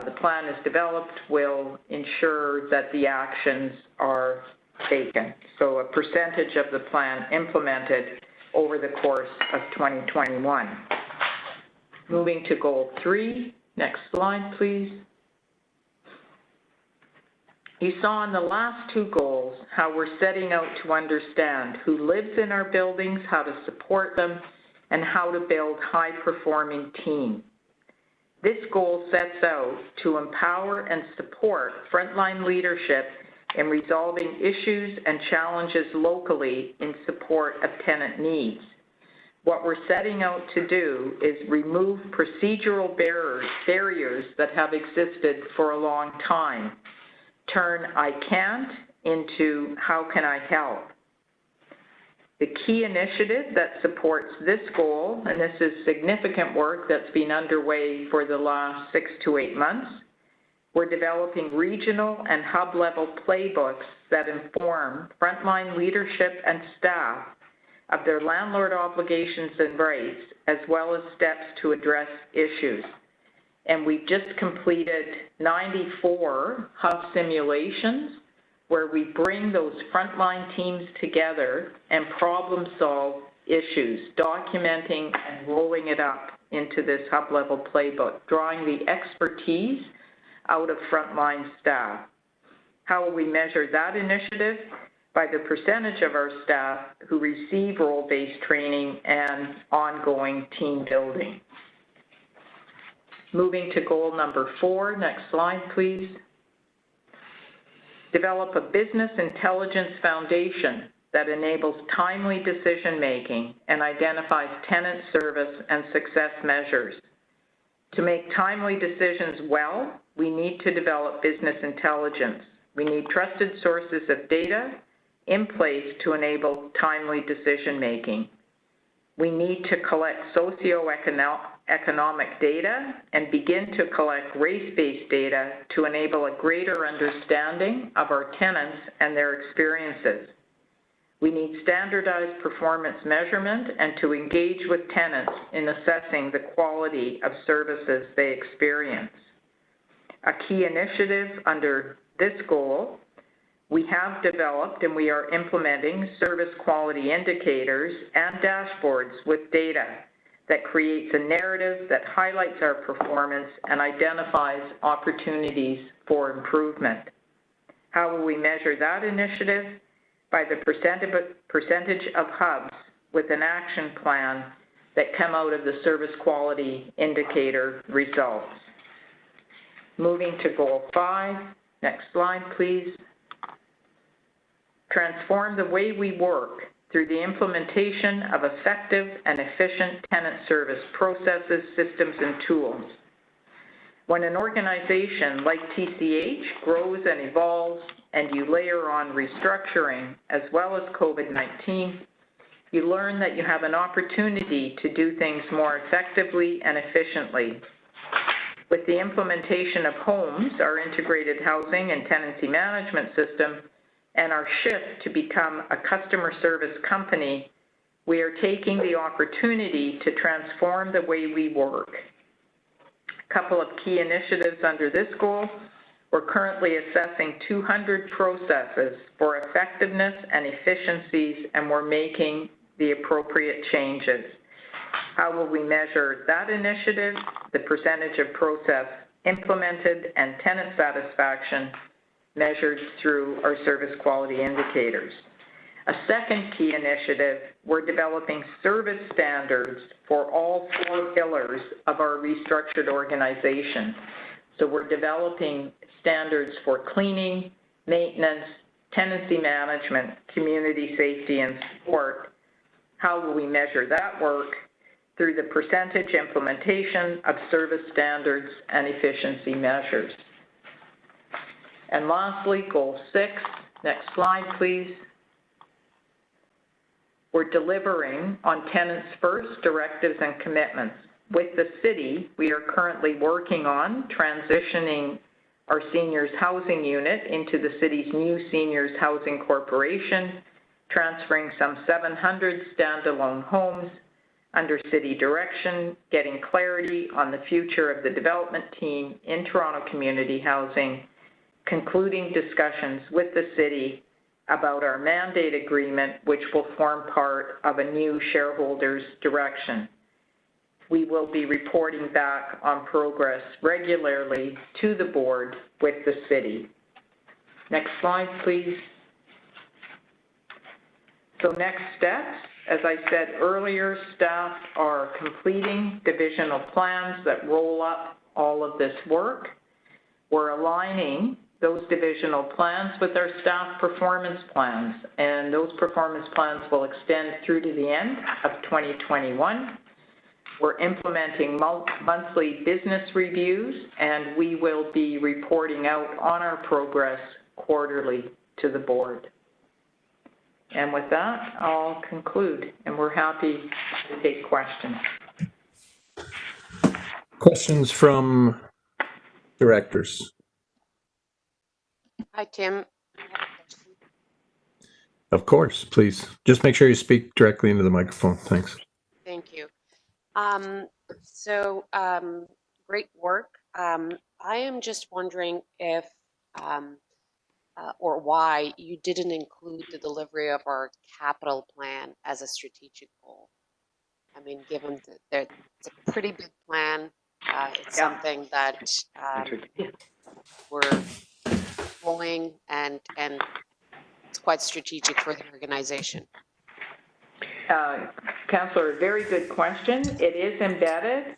the plan is developed, we'll ensure that the actions are taken. So a percentage of the plan implemented over the course of 2021. Moving to goal 3. Next slide, please. You saw in the last 2 goals how we're setting out to understand who lives in our buildings, how to support them, and how to build high-performing teams. This goal sets out to empower and support frontline leadership in resolving issues and challenges locally in support of tenant needs. What we're setting out to do is remove procedural barriers that have existed for a long time. Turn "I can't" into "how can I help?" The key initiative that supports this goal, and this is significant work that's been underway for the last 6 to 8 months, we're developing regional and hub-level playbooks that inform frontline leadership and staff of their landlord obligations and rights, as well as steps to address issues. And we've just completed 94 hub simulations where we bring those frontline teams together and problem solve issues, documenting and rolling it up into this hub-level playbook, drawing the expertise out of frontline staff. How will we measure that initiative? By the percentage of our staff who receive role-based training and ongoing team building. Moving to goal number 4, next slide please. Develop a business intelligence foundation that enables timely decision-making and identifies tenant service and success measures. To make timely decisions well, we need to develop business intelligence. We need trusted sources of data in place to enable timely decision-making. We need to collect socioeconomic data and begin to collect race-based data to enable a greater understanding of our tenants and their experiences. We need standardized performance measurement and to engage with tenants in assessing the quality of services they experience. A key initiative under this goal, we have developed and we are implementing service quality indicators and dashboards with data that creates a narrative that highlights our performance and identifies opportunities for improvement. How will we measure that initiative? By the percentage of hubs with an action plan that come out of the service quality indicator results. Moving to goal 5, next slide please. Transform the way we work through the implementation of effective and efficient tenant service processes, systems, and tools. When an organization like TCH grows and evolves and you layer on restructuring as well as COVID-19, you learn that you have an opportunity to do things more effectively and efficiently. With the implementation of HOMES, our integrated housing and tenancy management system, and our shift to become a customer service company, we are taking the opportunity to transform the way we work. A couple of key initiatives under this goal. We're currently assessing 200 processes for effectiveness and efficiencies, and we're making the appropriate changes. How will we measure that initiative? The percentage of process implemented and tenant satisfaction measured through our service quality indicators. A second key initiative, we're developing service standards for all 4 pillars of our restructured organization. So we're developing standards for cleaning, maintenance, tenancy management, community safety, and support. How will we measure that work? Through the percentage implementation of service standards and efficiency measures. And lastly, goal 6, next slide please. we're delivering on Tenant's first directives and commitments. With the city, we are currently working on transitioning our seniors housing unit into the city's new seniors housing corporation, transferring some 700 standalone homes under city direction, getting clarity on the future of the development team in Toronto Community Housing, concluding discussions with the city about our mandate agreement, which will form part of a new shareholders' direction. We will be reporting back on progress regularly to the board with the city. Next slide, please. So next steps, as I said earlier, staff are completing divisional plans that roll up all of this work. We're aligning those divisional plans with our staff performance plans, and those performance plans will extend through to the end of 2021. We're implementing monthly business reviews, and we will be reporting out on our progress quarterly to the board. And with that, I'll conclude, and we're happy to take questions. Questions from directors? Hi, Tim. Of course, please. Just make sure you speak directly into the microphone. Thanks. Thank you. Great work. I am just wondering if or why you didn't include the delivery of our capital plan as a strategic goal. I mean, given that it's a pretty big plan, it's something that we're following, and it's quite strategic for the organization. Councillor, very good question. It is embedded.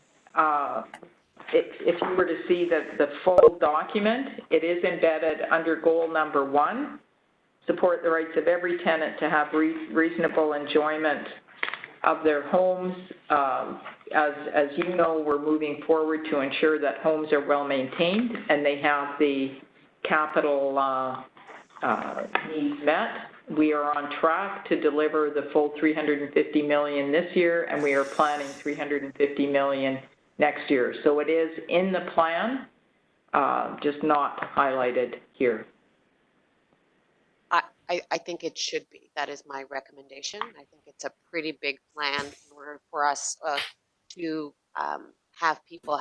If you were to see the full document, it is embedded under goal number 1, support the rights of every tenant to have reasonable enjoyment of their homes. As you know, we're moving forward to ensure that homes are well maintained and they have the capital needs met. We are on track to deliver the full $350 million this year, and we are planning $350 million next year. So it is in the plan, just not highlighted here. I think it should be. That is my recommendation. I think it's a pretty big plan in order for us to have people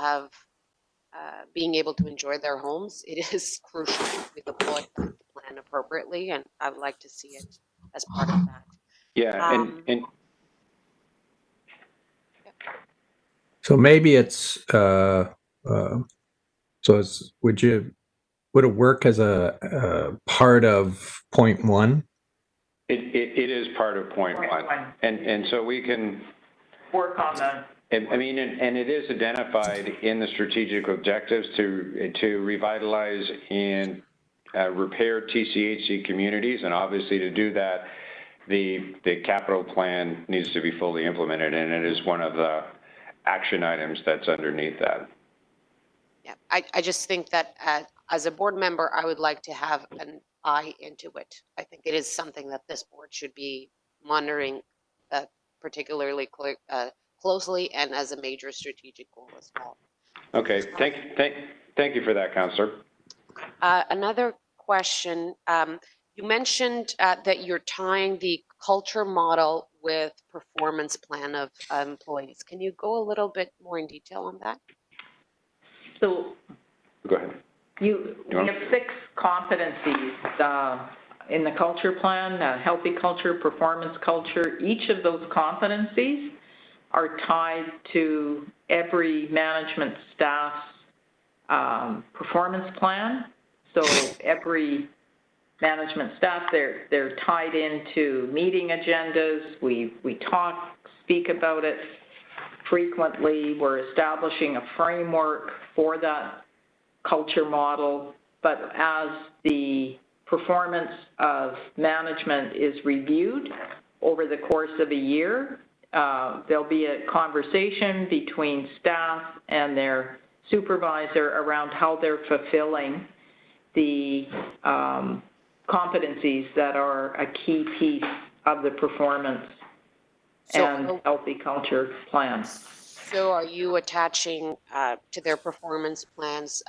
being able to enjoy their homes. It is crucial to deploy the plan appropriately, and I would like to see it as part of that. Yeah, So maybe it's would it work as a part of point 1? it is part of point one. And so we can work on that. I mean, and it is identified in the strategic objectives to revitalize and repair TCHC communities, and obviously to do that, the capital plan needs to be fully implemented, and it is one of the action items that's underneath that. Yeah, I just think that as a board member, I would like to have an eye into it. I think it is something that this board should be monitoring particularly closely and as a major strategic goal as well. Okay, thank you for that, Councillor. Another question, you mentioned that you're tying the culture model with performance plan of employees. Can you go a little bit more in detail on that? So go ahead. We have 6 competencies in the culture plan: healthy culture, performance culture. Each of those competencies are tied to every management staff's performance plan. So every management staff, they're tied into meeting agendas. We speak about it frequently. We're establishing a framework for that culture model. But as the performance of management is reviewed over the course of a year, there'll be a conversation between staff and their supervisor around how they're fulfilling the competencies that are a key piece of the performance and healthy culture plans. So are you attaching to their performance plans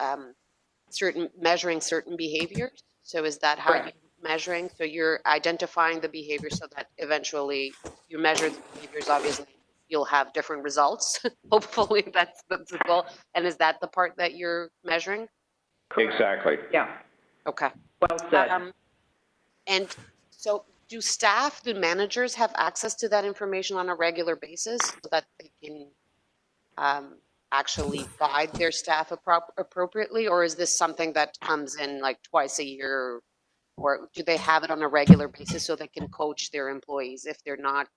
measuring certain behaviors? So is that how you're measuring? So you're identifying the behavior so that eventually you measure the behaviors, obviously you'll have different results. Hopefully that's the goal. And is that the part that you're measuring? Correct. Exactly. Yeah. Okay. Well said. And so do managers have access to that information on a regular basis so that they can actually guide their staff appropriately? Or is this something that comes in like twice a year? Or do they have it on a regular basis so they can coach their employees if they're not,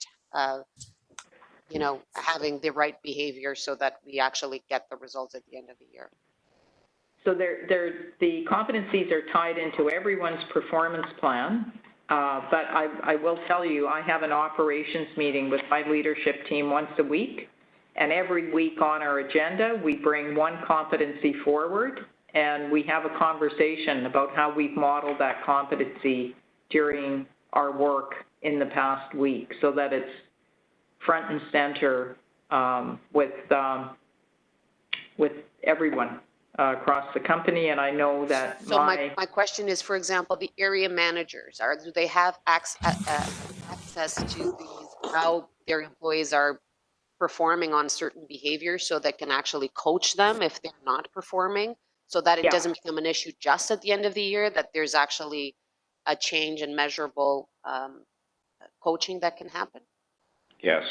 having the right behavior so that we actually get the results at the end of the year? So the competencies are tied into everyone's performance plan. But I will tell you, I have an operations meeting with my leadership team once a week. And every week on our agenda, we bring one competency forward and we have a conversation about how we've modeled that competency during our work in the past week so that it's front and center with everyone across the company. And I know that so my question is, for example, the area managers, do they have access to how their employees are performing on certain behaviors so they can actually coach them if they're not performing, so that it doesn't become an issue just at the end of the year, that there's actually a change in measurable coaching that can happen? Yes.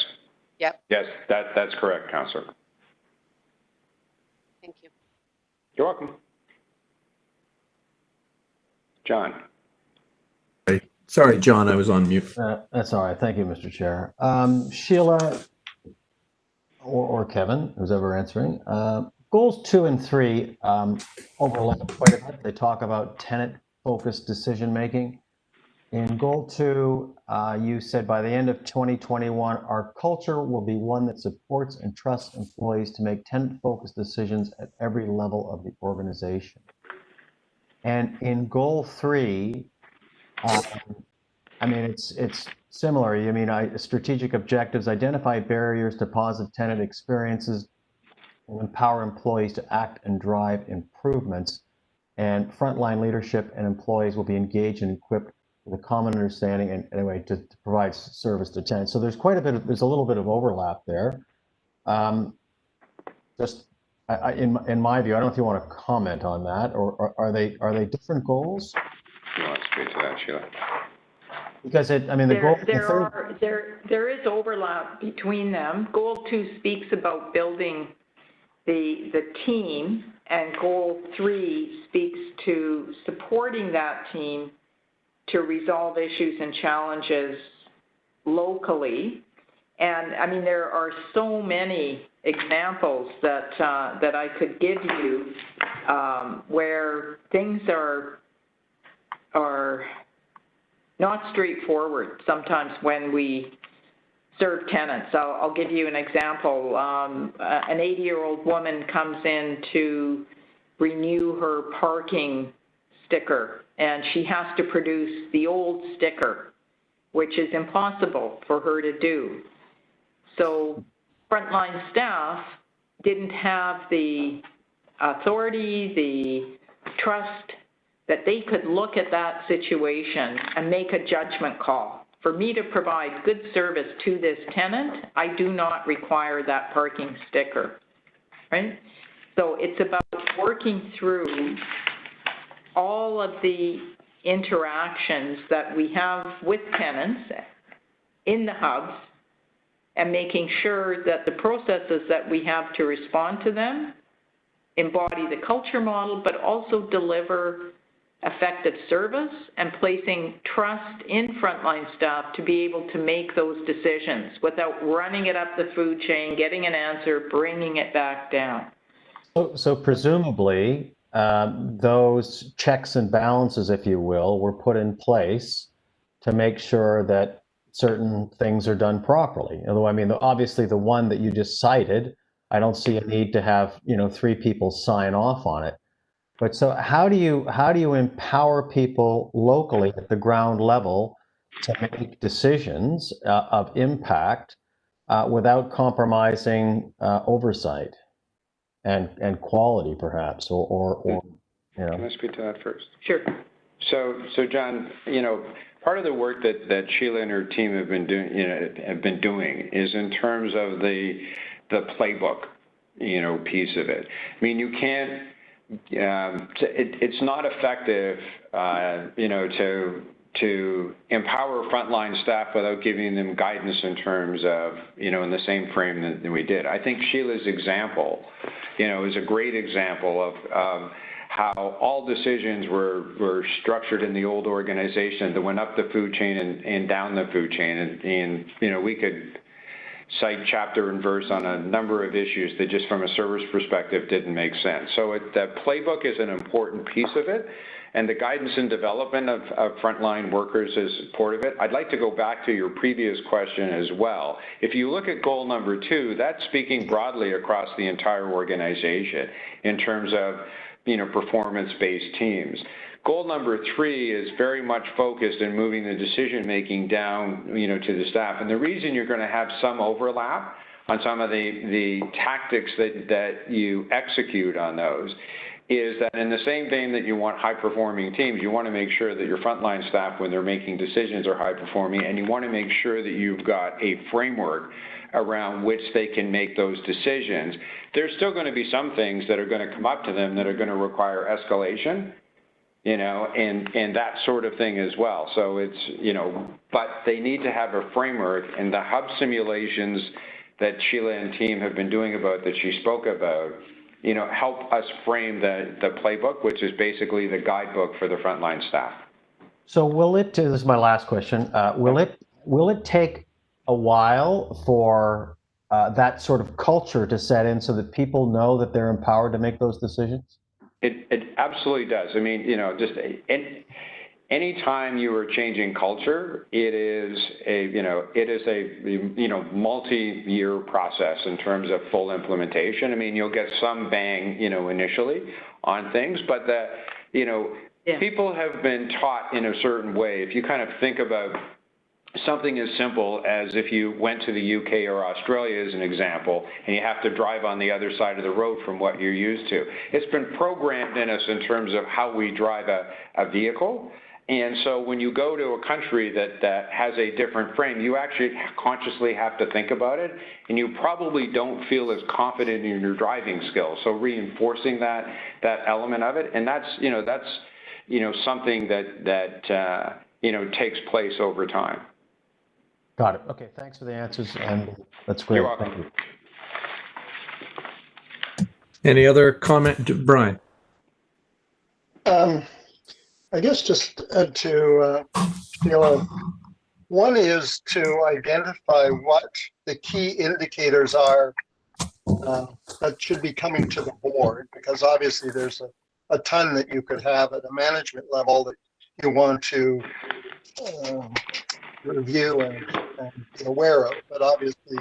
Yep. Yes, that's correct, Councillor. Thank you. You're welcome. John. Sorry, John, I was on mute. That's all right. Thank you, Mr. Chair. Sheila or Kevin, who's ever answering, goals 2 and 3 overlap quite a bit. They talk about tenant-focused decision-making. In goal 2, you said by the end of 2021, our culture will be one that supports and trusts employees to make tenant-focused decisions at every level of the organization. And in goal 3, I mean, it's similar. I mean, strategic objectives, identify barriers to positive tenant experiences, and empower employees to act and drive improvements. And frontline leadership and employees will be engaged and equipped with a common understanding and anyway to provide service to tenants. So there's there's a little bit of overlap there. Just in my view, I don't know if you want to comment on that, or are they different goals? You want to speak to that, Sheila? Because there is overlap between them. Goal 2 speaks about building the team, and goal 3 speaks to supporting that team to resolve issues and challenges locally. And I mean, there are so many examples that I could give you where things are not straightforward sometimes when we serve tenants. I'll give you an example. An 80-year-old woman comes in to renew her parking sticker, and she has to produce the old sticker, which is impossible for her to do. So frontline staff didn't have the authority, the trust that they could look at that situation and make a judgment call. For me to provide good service to this tenant, I do not require that parking sticker, right? So it's about working through all of the interactions that we have with tenants in the hubs and making sure that the processes that we have to respond to them embody the culture model, but also deliver effective service and placing trust in frontline staff to be able to make those decisions without running it up the food chain, getting an answer, bringing it back down. So presumably, those checks and balances, if you will, were put in place to make sure that certain things are done properly. Although, I mean, obviously the one that you just cited, I don't see a need to have, 3 people sign off on it. But so how do you empower people locally at the ground level to make decisions of impact without compromising oversight and quality, perhaps, or you know. Can I speak to that first? Sure. So John, part of the work that Sheila and her team have been doing, is in terms of the playbook, piece of it. I mean, you can't. It's not effective, to empower frontline staff without giving them guidance in terms of, in the same frame that we did. I think Sheila's example, is a great example of how all decisions were structured in the old organization that went up the food chain and down the food chain. And we could cite chapter and verse on a number of issues that just from a service perspective didn't make sense. So the playbook is an important piece of it, and the guidance and development of frontline workers is part of it. I'd like to go back to your previous question as well. If you look at goal number 2, that's speaking broadly across the entire organization in terms of performance-based teams. Goal number 3 is very much focused in moving the decision-making down, to the staff. And the reason you're going to have some overlap on some of the tactics that you execute on those is that in the same vein that you want high-performing teams, you want to make sure that your frontline staff, when they're making decisions, are high-performing, and you want to make sure that you've got a framework around which they can make those decisions. There's still going to be some things that are going to come up to them that are going to require escalation, and that sort of thing as well. So it's, but they need to have a framework, and the hub simulations that Sheila and team have been doing that she spoke about, help us frame the playbook, which is basically the guidebook for the frontline staff. So this is my last question, will it take a while for that sort of culture to set in so that people know that they're empowered to make those decisions? It absolutely does. I mean, just anytime you are changing culture, it is a multi-year process in terms of full implementation. I mean, you'll get some bang, initially on things, but people have been taught in a certain way. If you kind of think about something as simple as if you went to the UK or Australia as an example, and you have to drive on the other side of the road from what you're used to. It's been programmed in us in terms of how we drive a vehicle. And so when you go to a country that has a different frame, you actually consciously have to think about it, and you probably don't feel as confident in your driving skills. So reinforcing that element of it, and that's something that takes place over time. Got it. Okay, thanks for the answers, and that's great. You're welcome. Thank you. Any other comment, Brian? I guess just to one is to identify what the key indicators are that should be coming to the board, because obviously there's a ton that you could have at a management level that you want to review and be aware of, but obviously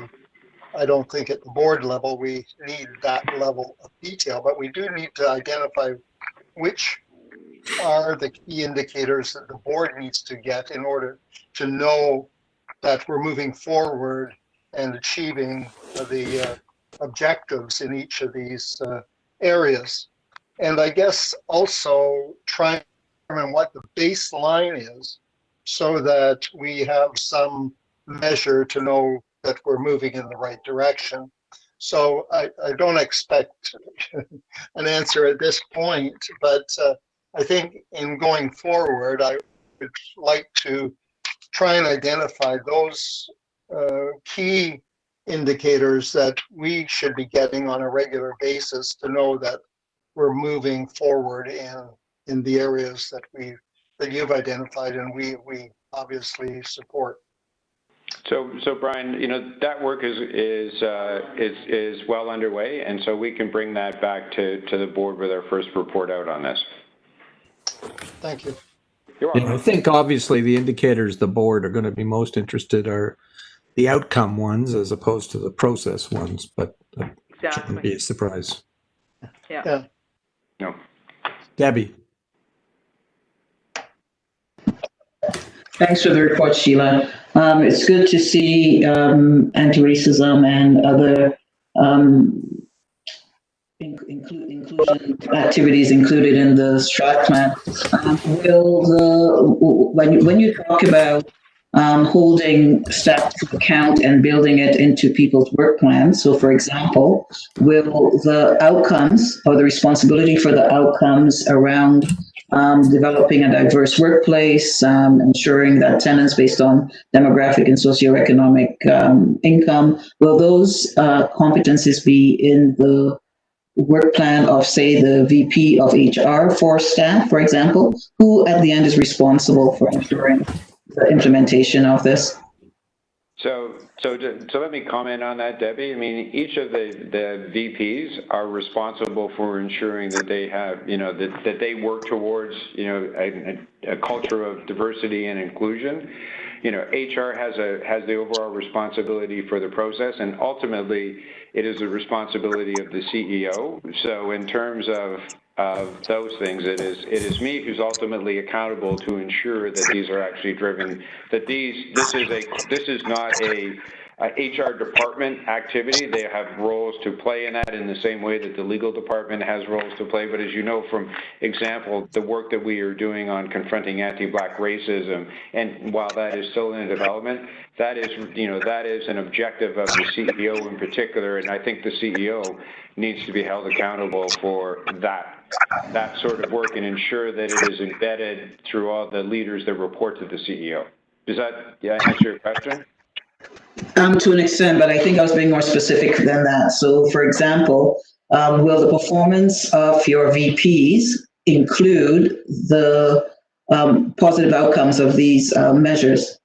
I don't think at the board level we need that level of detail, but we do need to identify which are the key indicators that the board needs to get in order to know that we're moving forward and achieving the objectives in each of these areas. And I guess also try to determine what the baseline is so that we have some measure to know that we're moving in the right direction. So I don't expect an answer at this point, but I think in going forward, I would like to try and identify those key indicators that we should be getting on a regular basis to know that we're moving forward in the areas that you've identified and we obviously support. So Brian, that work is well underway, and so we can bring that back to the board with our first report out on this. Thank you. You're welcome. I think obviously the indicators the board are going to be most interested are the outcome ones as opposed to the process ones, but that shouldn't be a surprise. Yeah. No. Debbie. Thanks for the report, Sheila. It's good to see anti-racism and other inclusion activities included in the strat plan. When you talk about holding staff to account and building it into people's work plans, so for example, will the outcomes or the responsibility for the outcomes around developing a diverse workplace, ensuring that tenants based on demographic and socioeconomic income, will those competencies be in the work plan of, say, the VP of HR for staff, for example, who at the end is responsible for ensuring the implementation of this? So let me comment on that, Debbie. I mean, each of the VPs are responsible for ensuring that they have, that they work towards, a culture of diversity and inclusion. HR has the overall responsibility for the process, and ultimately, it is the responsibility of the CEO. So in terms of those things, it is me who's ultimately accountable to ensure that these are actually driven, that this is not a HR department activity. They have roles to play in that in the same way that the legal department has roles to play. But as you know, from example, the work that we are doing on confronting anti-Black racism, and while that is still in development, that is an objective of the CEO in particular, and I think the CEO needs to be held accountable for that sort of work and ensure that it is embedded through all the leaders that report to the CEO. Does that answer your question? To an extent, but I think I was being more specific than that. So, for example, will the performance of your VPs include the positive outcomes of these measures?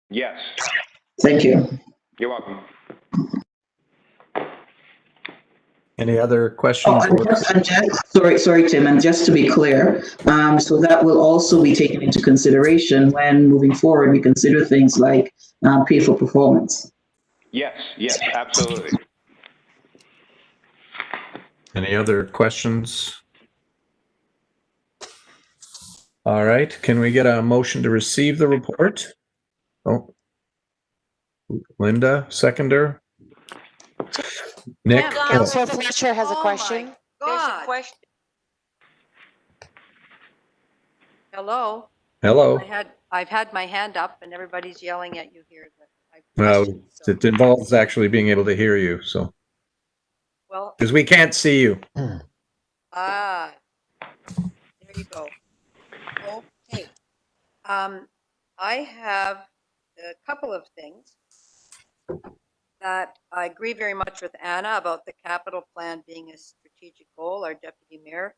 Yes. Thank you. You're welcome. Any other questions? Sorry, Tim, and just to be clear, so that will also be taken into consideration when moving forward, we consider things like pay for performance. Yes, absolutely. Any other questions? All right, can we get a motion to receive the report? Oh, Linda, seconder. Nick. Councilor Fletcher has a question. There's a question. Hello. Hello. I've had my hand up and everybody's yelling at you here. Well, it involves actually being able to hear you, so. Well. Because we can't see you. There you go. Okay. I have a couple of things that I agree very much with Anna about the capital plan being a strategic goal, our deputy mayor,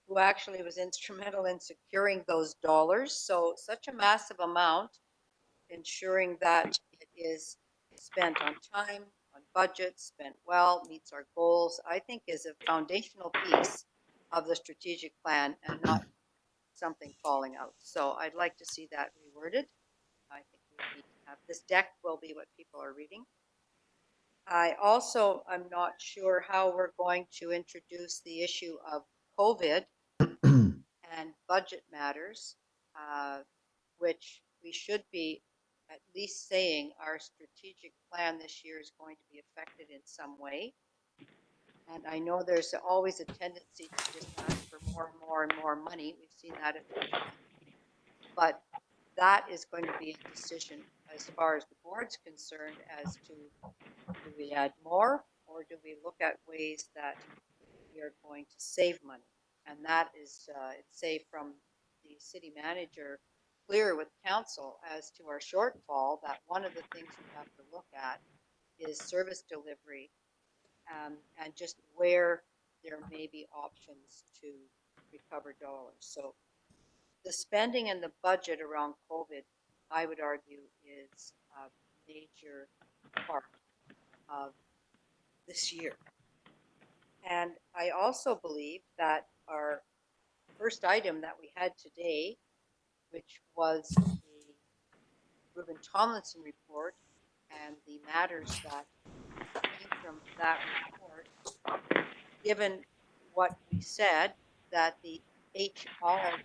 who actually was instrumental in securing those dollars. So such a massive amount, ensuring that it is spent on time, on budget, spent well, meets our goals, I think is a foundational piece of the strategic plan and not something falling out. So I'd like to see that reworded. I think we need to have this deck will be what people are reading. I also am not sure how we're going to introduce the issue of COVID and budget matters, which we should be at least saying our strategic plan this year is going to be affected in some way. And I know there's always a tendency to just ask for more and more and more money. We've seen that a few times. But that is going to be a decision as far as the board's concerned as to do we add more or do we look at ways that we are going to save money? And that is, say, from the city manager clear with council as to our shortfall, that one of the things we have to look at is service delivery and just where there may be options to recover dollars. So the spending and the budget around COVID, I would argue, is a major part of this year. And I also believe that our first item that we had today, which was the Ruben Tomlinson report and the matters that came from that report, given what we said, that the HR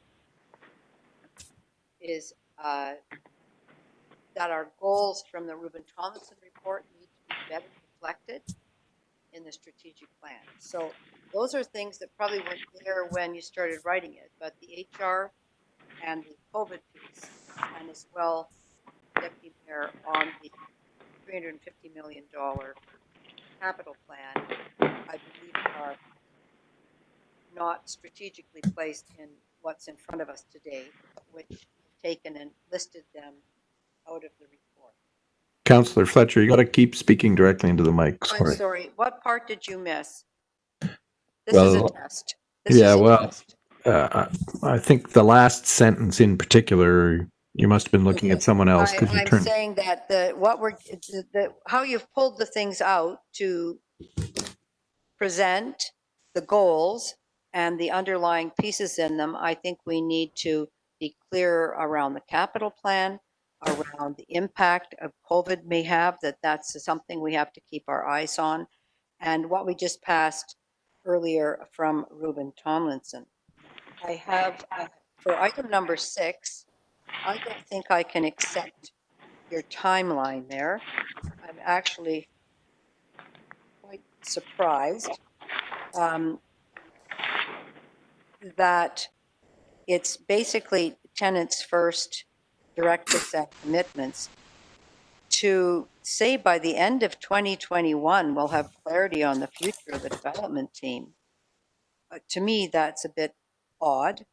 is that our goals from the Ruben Tomlinson report need to be better reflected in the strategic plan. So those are things that probably weren't there when you started writing it, but the HR and the COVID piece, and as well, Deputy Mayor, on the $350 million capital plan, I believe are not strategically placed in what's in front of us today, which you've taken and listed them out of the report. Councillor Fletcher, you got to keep speaking directly into the mic. I'm Sorry. sorry, what part did you miss? This is Well, a test. This yeah, is a well, test. I think the last sentence in particular, you must have been looking at someone else because you I'm turned. saying that how you've pulled the things out to present the goals and the underlying pieces in them, I think we need to be clear around the capital plan, around the impact of COVID may have, that's something we have to keep our eyes on, and what we just passed earlier from Ruben Tomlinson. I have, for item number 6, I don't think I can accept your timeline there. I'm actually quite surprised that it's basically tenants first directives and commitments to say by the end of 2021 we'll have clarity on the future of the development team. To me, that's a bit odd,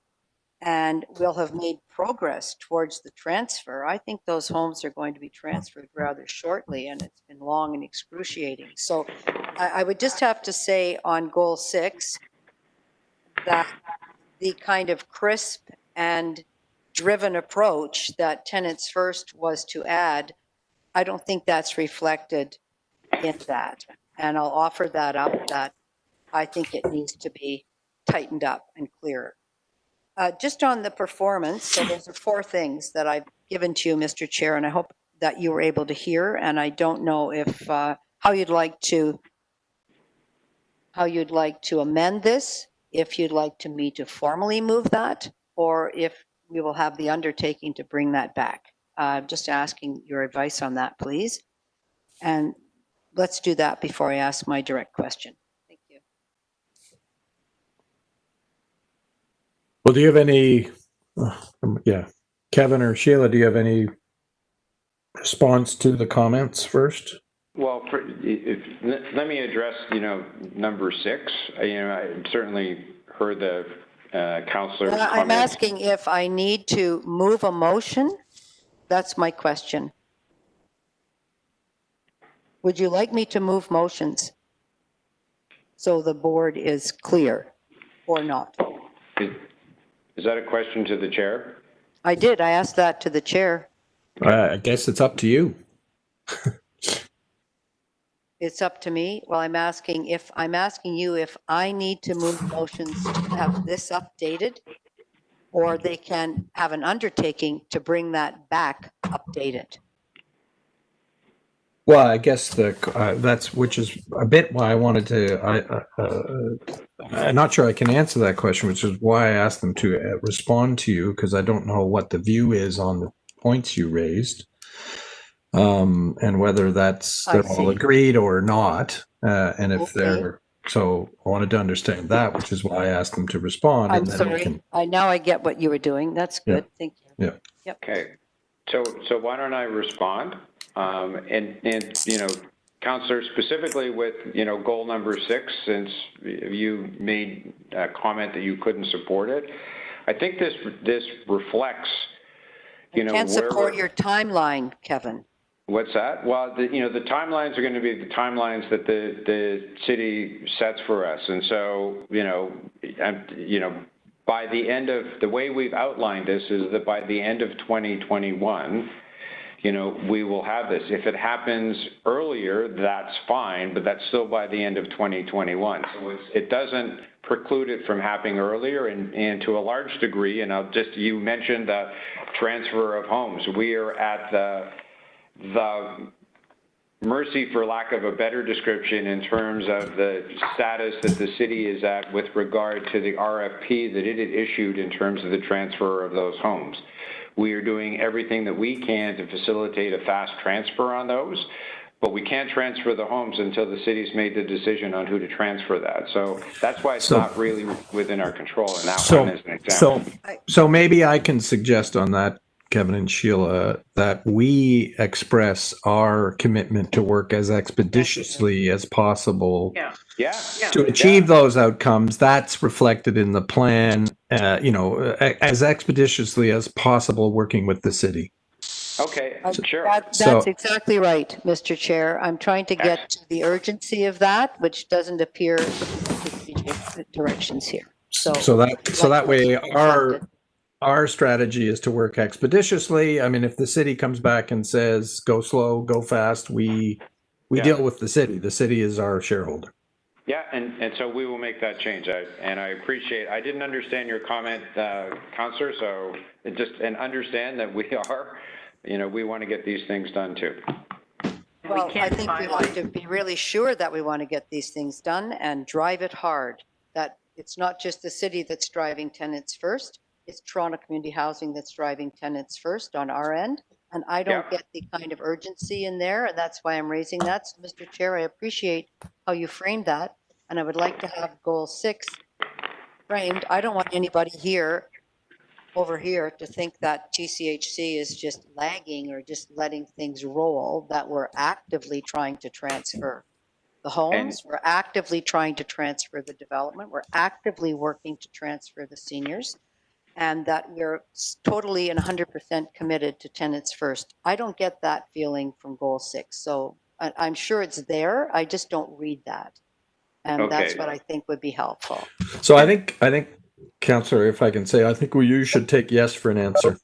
and we'll have made progress towards the transfer. I think those homes are going to be transferred rather shortly, and it's been long and excruciating. So I would just have to say on goal 6 that the kind of crisp and driven approach that Tenants First was to add, I don't think that's reflected in that. And I'll offer that up, that I think it needs to be tightened up and clearer. Just on the performance, so those are 4 things that I've given to you, Mr. Chair, and I hope that you were able to hear. And I don't know if how you'd like to amend this, if you'd like me to formally move that, or if we will have the undertaking to bring that back. Just asking your advice on that, please. And let's do that before I ask my direct question. Thank you. Well, do you have any, Kevin or Sheila, do you have any response to the comments first? Well, let me address, number 6. I certainly heard the councillor's comments. I'm asking if I need to move a motion. That's my question. Would you like me to move motions so the board is clear or not? Is that a question to the chair? I did. I asked that to the chair. I guess it's up to you. It's up to me. Well, I'm asking you if I need to move motions to have this updated, or they can have an undertaking to bring that back updated. Well, I guess which is a bit why I wanted to. I'm not sure I can answer that question, which is why I asked them to respond to you, because I don't know what the view is on the points you raised, and whether they're all agreed or not, and if they're. So I wanted to understand that, which is why I asked them to respond. I'm sorry. Now I get what you were doing. That's good. Yeah. Thank you. Yeah. Yep. Okay. So why don't I respond? Councillor, specifically with, goal number 6, since you made a comment that you couldn't support it, I think this reflects, I can't support your timeline, Kevin. What's that? Well, the timelines are going to be the timelines that the city sets for us. And so, by the end of, the way we've outlined this is that by the end of 2021, we will have this. If it happens earlier, that's fine, but that's still by the end of 2021. So it doesn't preclude it from happening earlier, and to a large degree, and you mentioned the transfer of homes. We are at the mercy, for lack of a better description, in terms of the status that the city is at with regard to the RFP that it had issued in terms of the transfer of those homes. We are doing everything that we can to facilitate a fast transfer on those, but we can't transfer the homes until the city's made the decision on who to transfer that. So that's why it's not really within our control, and that one is an example. So maybe I can suggest on that, Kevin and Sheila, that we express our commitment to work as expeditiously as possible to achieve those outcomes. That's reflected in the plan, as expeditiously as possible, working with the city. Okay, sure. That's exactly right, Mr. Chair. I'm trying to get to the urgency of that, which doesn't appear in the strategic directions here. So that way our strategy is to work expeditiously. I mean, if the city comes back and says, go slow, go fast, we deal with the city. The city is our shareholder. Yeah, and so we will make that change. I appreciate, I didn't understand your comment, Councillor, so understand that we are, we want to get these things done too. Well, I think we have to be really sure that we want to get these things done and drive it hard. That it's not just the city that's driving tenants first. It's Toronto Community Housing that's driving tenants first on our end. And I don't get the kind of urgency in there, and that's why I'm raising that. So, Mr. Chair, I appreciate how you framed that, and I would like to have goal 6 framed. I don't want anybody over here to think that TCHC is just lagging or just letting things roll, that we're actively trying to transfer the homes, we're actively trying to transfer the development, we're actively working to transfer the seniors, and that we're totally and 100% committed to tenants first. I don't get that feeling from goal 6. So I'm sure it's there. I just don't read that. And that's what I think would be helpful. So I think, Councillor, if I can say, I think you should take yes for an answer.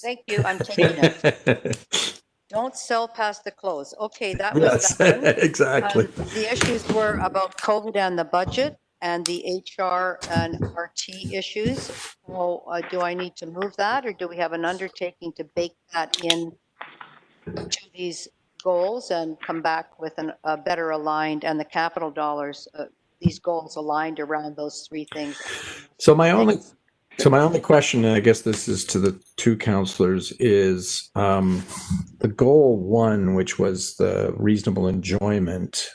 Thank you. I'm taking it. Don't sell past the close. Okay, that was that one. Exactly. The issues were about COVID and the budget, and the HR and RT issues. Well, do I need to move that, or do we have an undertaking to bake that in to these goals and come back with a better aligned, and the capital dollars, these goals aligned around those 3 things? So my only question, and I guess this is to the 2 councillors, is the goal 1, which was the reasonable enjoyment.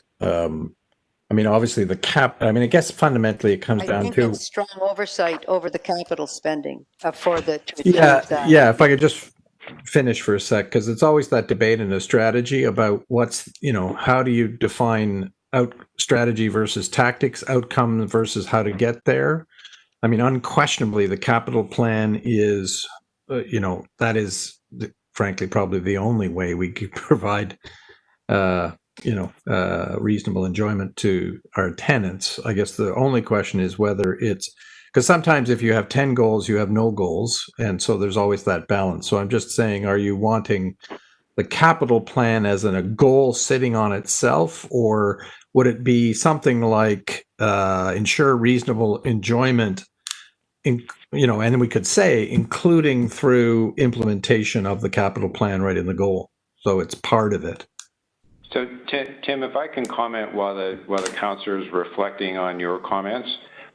I mean, obviously I guess fundamentally it comes down to it's strong oversight over the capital spending for the to achieve that. Yeah. If I could just finish for a sec, because it's always that debate in a strategy about how do you define strategy versus tactics, outcome versus how to get there. I mean, unquestionably, the capital plan is, that is, frankly, probably the only way we could provide reasonable enjoyment to our tenants. I guess the only question is whether because sometimes if you have 10 goals, you have no goals. And so there's always that balance. So I'm just saying, are you wanting the capital plan as a goal sitting on itself, or would it be something like ensure reasonable enjoyment, and we could say including through implementation of the capital plan right in the goal. So it's part of it. So, Tim, if I can comment while the councillor is reflecting on your comments,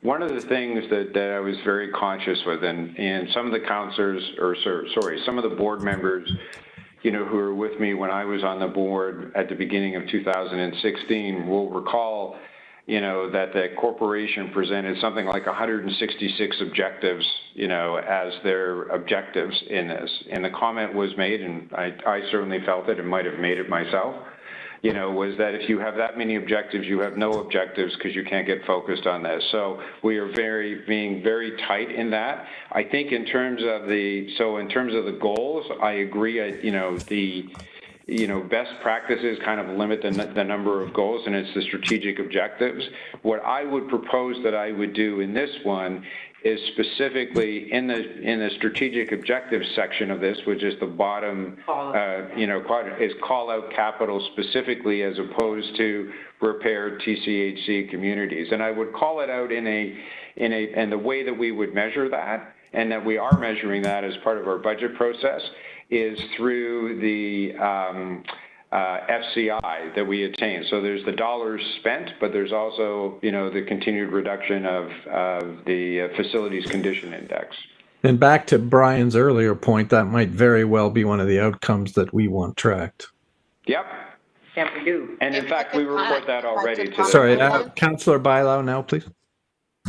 one of the things that I was very conscious with, and some of the councillors, some of the board members, who were with me when I was on the board at the beginning of 2016 will recall, that the corporation presented something like 166 objectives, as their objectives in this. And the comment was made, and I certainly felt it and might have made it myself, was that if you have that many objectives, you have no objectives because you can't get focused on this. So we are being very tight in that. I think in terms of the goals, I agree. Best practices kind of limit the number of goals, and it's the strategic objectives. What I would propose that I would do in this one is specifically in the strategic objectives section of this, which is the bottom, quadrant, is call out capital specifically as opposed to repair TCHC communities. And I would call it out in the way that we would measure that, and that we are measuring that as part of our budget process, is through the FCI that we attain. So there's the dollars spent, but there's also, the continued reduction of the facilities condition index. And back to Brian's earlier point, that might very well be one of the outcomes that we want tracked. Yep. And we do. And in fact, we report that already to the. Sorry, Councillor Bailão now, please.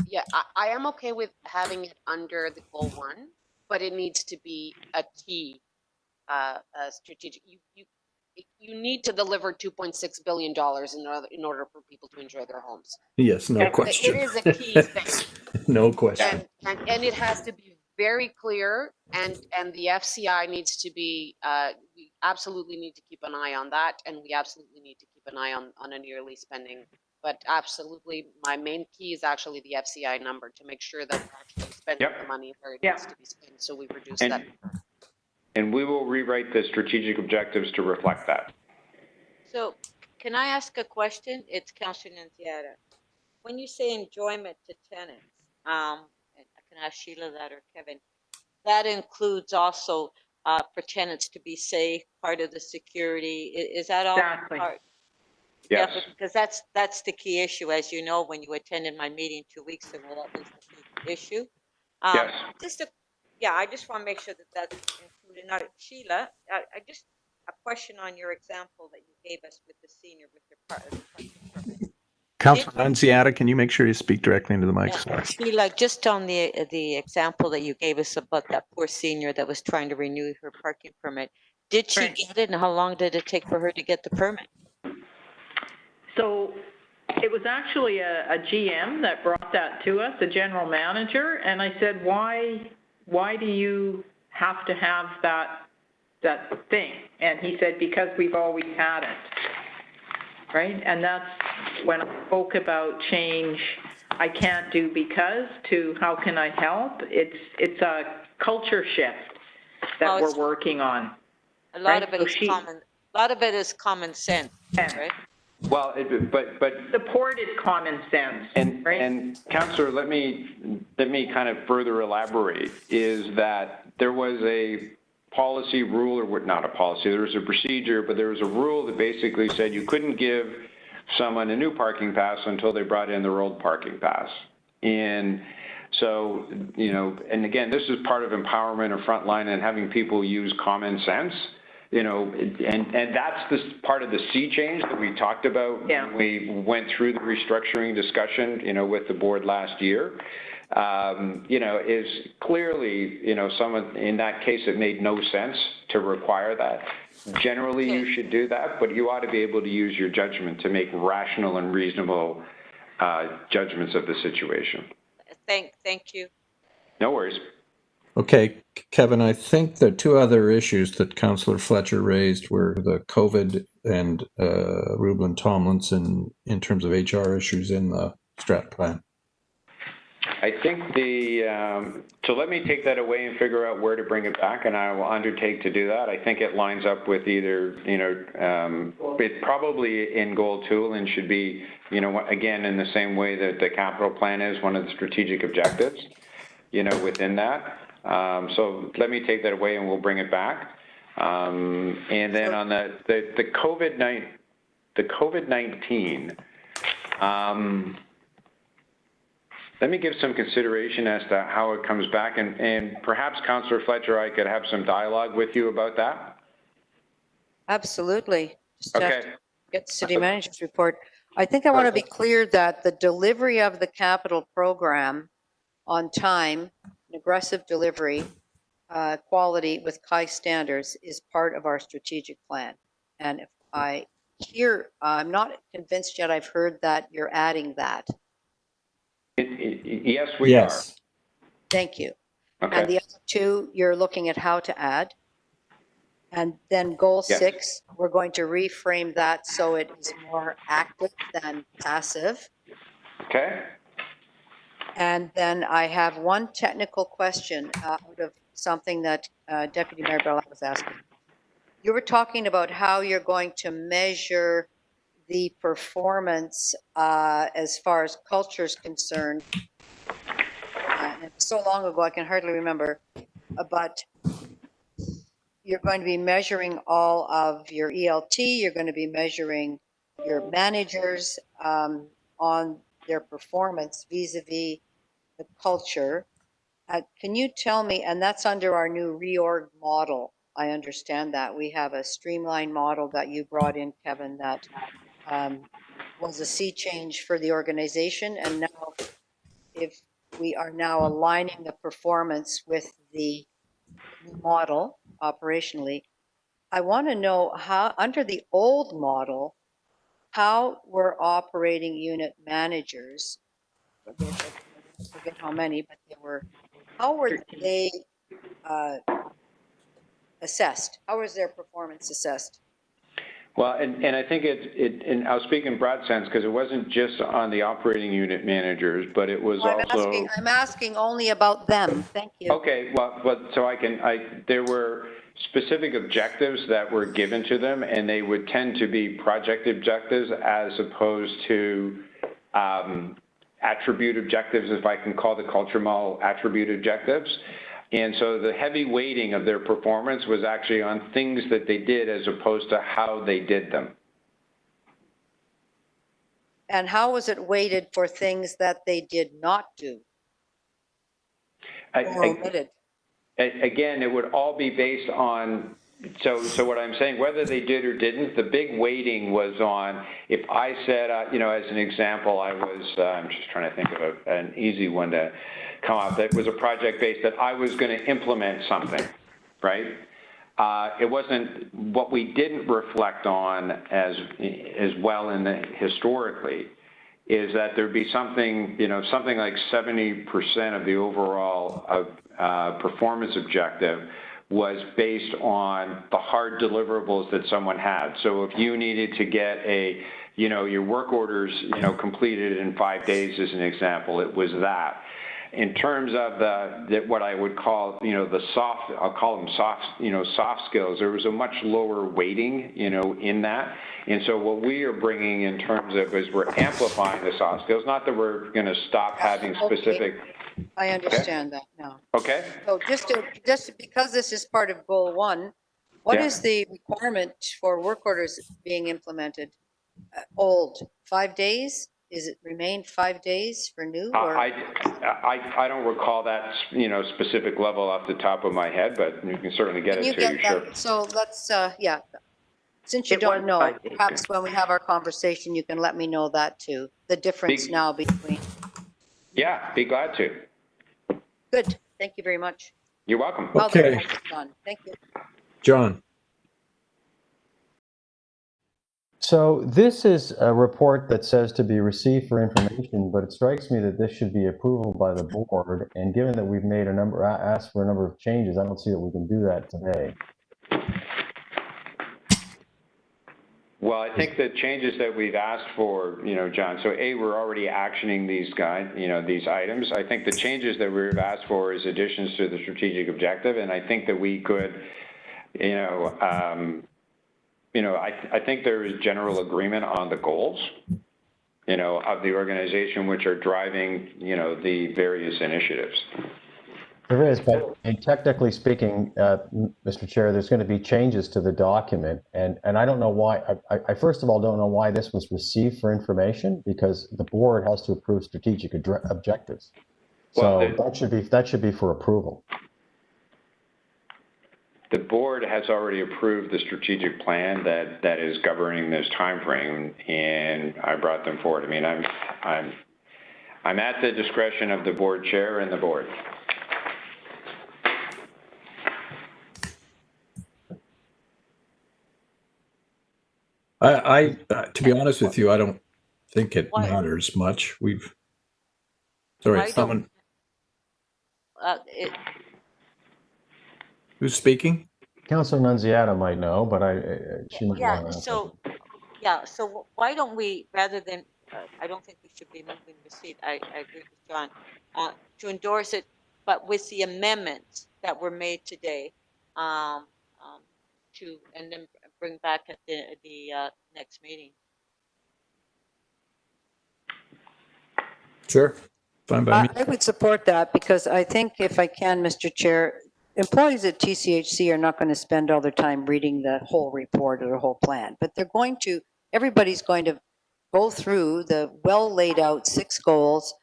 Yeah, I am okay with having it under the goal 1, but it needs to be a key strategic. You need to deliver $2.6 billion in order for people to enjoy their homes. Yes, no question. It is a key thing. No question. And it has to be very clear, and the FCI needs to be, we absolutely need to keep an eye on that, and we absolutely need to keep an eye on a yearly spending. But absolutely, my main key is actually the FCI number to make sure that we're actually spending the money where it needs to be spent, so we reduce that. And we will rewrite the strategic objectives to reflect that. So can I ask a question? It's Councillor Nunziata. When you say enjoyment to tenants, and I can ask Sheila that or Kevin, that includes also for tenants to be safe, part of the security. Is that all part? Yes. Yeah, because that's the key issue. As you know, when you attended my meeting 2 weeks ago, that was the big issue. Yes. I just want to make sure that that's included. Now, Sheila, I just a question on your example that you gave us with the senior with your parking permit. Councillor Nunziata, can you make sure you speak directly into the mic? Yeah, Sheila, just on the example that you gave us about that poor senior that was trying to renew her parking permit, did she get it, and how long did it take for her to get the permit? So it was actually a GM that brought that to us, a general manager, and I said, why do you have to have that thing? And he said, because we've always had it, right? And that's when I spoke about change. I can't do because to how can I help? It's a culture shift that we're working on. A lot of it is common. A lot of it is common sense, right? Well, but supported common sense. And Councillor, let me kind of further elaborate. Is that there was a policy rule, or not a policy? There was a procedure, but there was a rule that basically said you couldn't give someone a new parking pass until they brought in their old parking pass. And so, and again, this is part of empowerment or frontline and having people use common sense. And that's this part of the sea change that we talked about when we went through the restructuring discussion, with the board last year. Is clearly, someone in that case, it made no sense to require that. Generally, you should do that, but you ought to be able to use your judgment to make rational and reasonable judgments of the situation. Thank you. No worries. Okay, Kevin, I think the two other issues that Councillor Fletcher raised were the COVID and Ruben Tomlinson in terms of HR issues in the strat plan. I think so let me take that away and figure out where to bring it back, and I will undertake to do that. I think it lines up with either, it probably in goal 2 and should be, again, in the same way that the capital plan is one of the strategic objectives, within that. So let me take that away and we'll bring it back. And then on the COVID-19, let me give some consideration as to how it comes back, and perhaps Councillor Fletcher, I could have some dialogue with you about that. Absolutely. Just okay. Have to get the city manager's report. I think I want to be clear that the delivery of the capital program on time, aggressive delivery, quality with high standards is part of our strategic plan. And if I'm not convinced yet I've heard that you're adding that. Yes, we are. Thank you. Okay. And the other two, you're looking at how to add. And then goal 6, we're going to reframe that so it is more active than passive. Okay. And then I have one technical question out of something that Deputy Mayor Bella was asking. You were talking about how you're going to measure the performance as far as culture is concerned. And it was so long ago, I can hardly remember. But you're going to be measuring all of your ELT. You're going to be measuring your managers on their performance vis-a-vis the culture. Can you tell me, and that's under our new reorg model, I understand that. We have a streamlined model that you brought in, Kevin, that was a sea change for the organization. And now, if we are now aligning the performance with the new model operationally, I want to know how, under the old model, how were operating unit managers, I forget how many, but they were, how were they assessed? How was their performance assessed? Well, and I think and I'll speak in broad sense because it wasn't just on the operating unit managers, but it was also. I'm asking only about them. Thank you. Okay, well, but so there were specific objectives that were given to them, and they would tend to be project objectives as opposed to attribute objectives, if I can call the culture model attribute objectives. And so the heavy weighting of their performance was actually on things that they did as opposed to how they did them. And how was it weighted for things that they did not do or omitted? Again, it would all be based on, so what I'm saying, whether they did or didn't, the big weighting was on, if I said, you know, as an example, I'm just trying to think of an easy one to come up, that was a project based that I was going to implement something, right? It wasn't, what we didn't reflect on as well in the historically is that there'd be something, you know, something like 70% of the overall performance objective was based on the hard deliverables that someone had. So if you needed to get your work orders, completed in 5 days as an example, it was that. In terms of what I would call, the soft, I'll call them soft skills, there was a much lower weighting, in that. And so what we are bringing in terms of is we're amplifying the soft skills, not that we're going to stop having specific. Okay. I understand that now. Okay. So just because this is part of goal 1, what is the requirement for work orders being implemented? Old 5 days? Is it remain 5 days for new? Or? I don't recall that specific level off the top of my head, but you can certainly get it to you. Sure. So let's Since you don't know, perhaps when we have our conversation, you can let me know that too. The difference now between. Yeah, be glad to. Good. Thank you very much. You're welcome. Okay. Done. Thank you. John. So this is a report that says to be received for information, but it strikes me that this should be approval by the board. And given that we've made asked for a number of changes, I don't see that we can do that today. Well, I think the changes that we've asked for, John, so we're already actioning these these items. I think the changes that we've asked for is additions to the strategic objective. And I think that we could, I think there is general agreement on the goals, of the organization, which are driving, the various initiatives. There is, but technically speaking, Mr. Chair, there's going to be changes to the document. And I don't know why, I first of all don't know why this was received for information, because the board has to approve strategic objectives. So that should be for approval. The board has already approved the strategic plan that is governing this time frame, and I brought them forward. I mean, I'm at the discretion of the board chair and the board. To be honest with you, I don't think it matters much. Sorry, someone. Who's speaking? Councilor Nunziata might know, but she might want to. So why don't we, rather than, I don't think we should be moving the seat. I agree with John, to endorse it, but with the amendments that were made today, and then bring back at the next meeting. Sure, fine by me. I would support that, because I think, if I can, Mr. Chair, employees at TCHC are not going to spend all their time reading the whole report or the whole plan, but everybody's going to go through the well laid out 6 goals,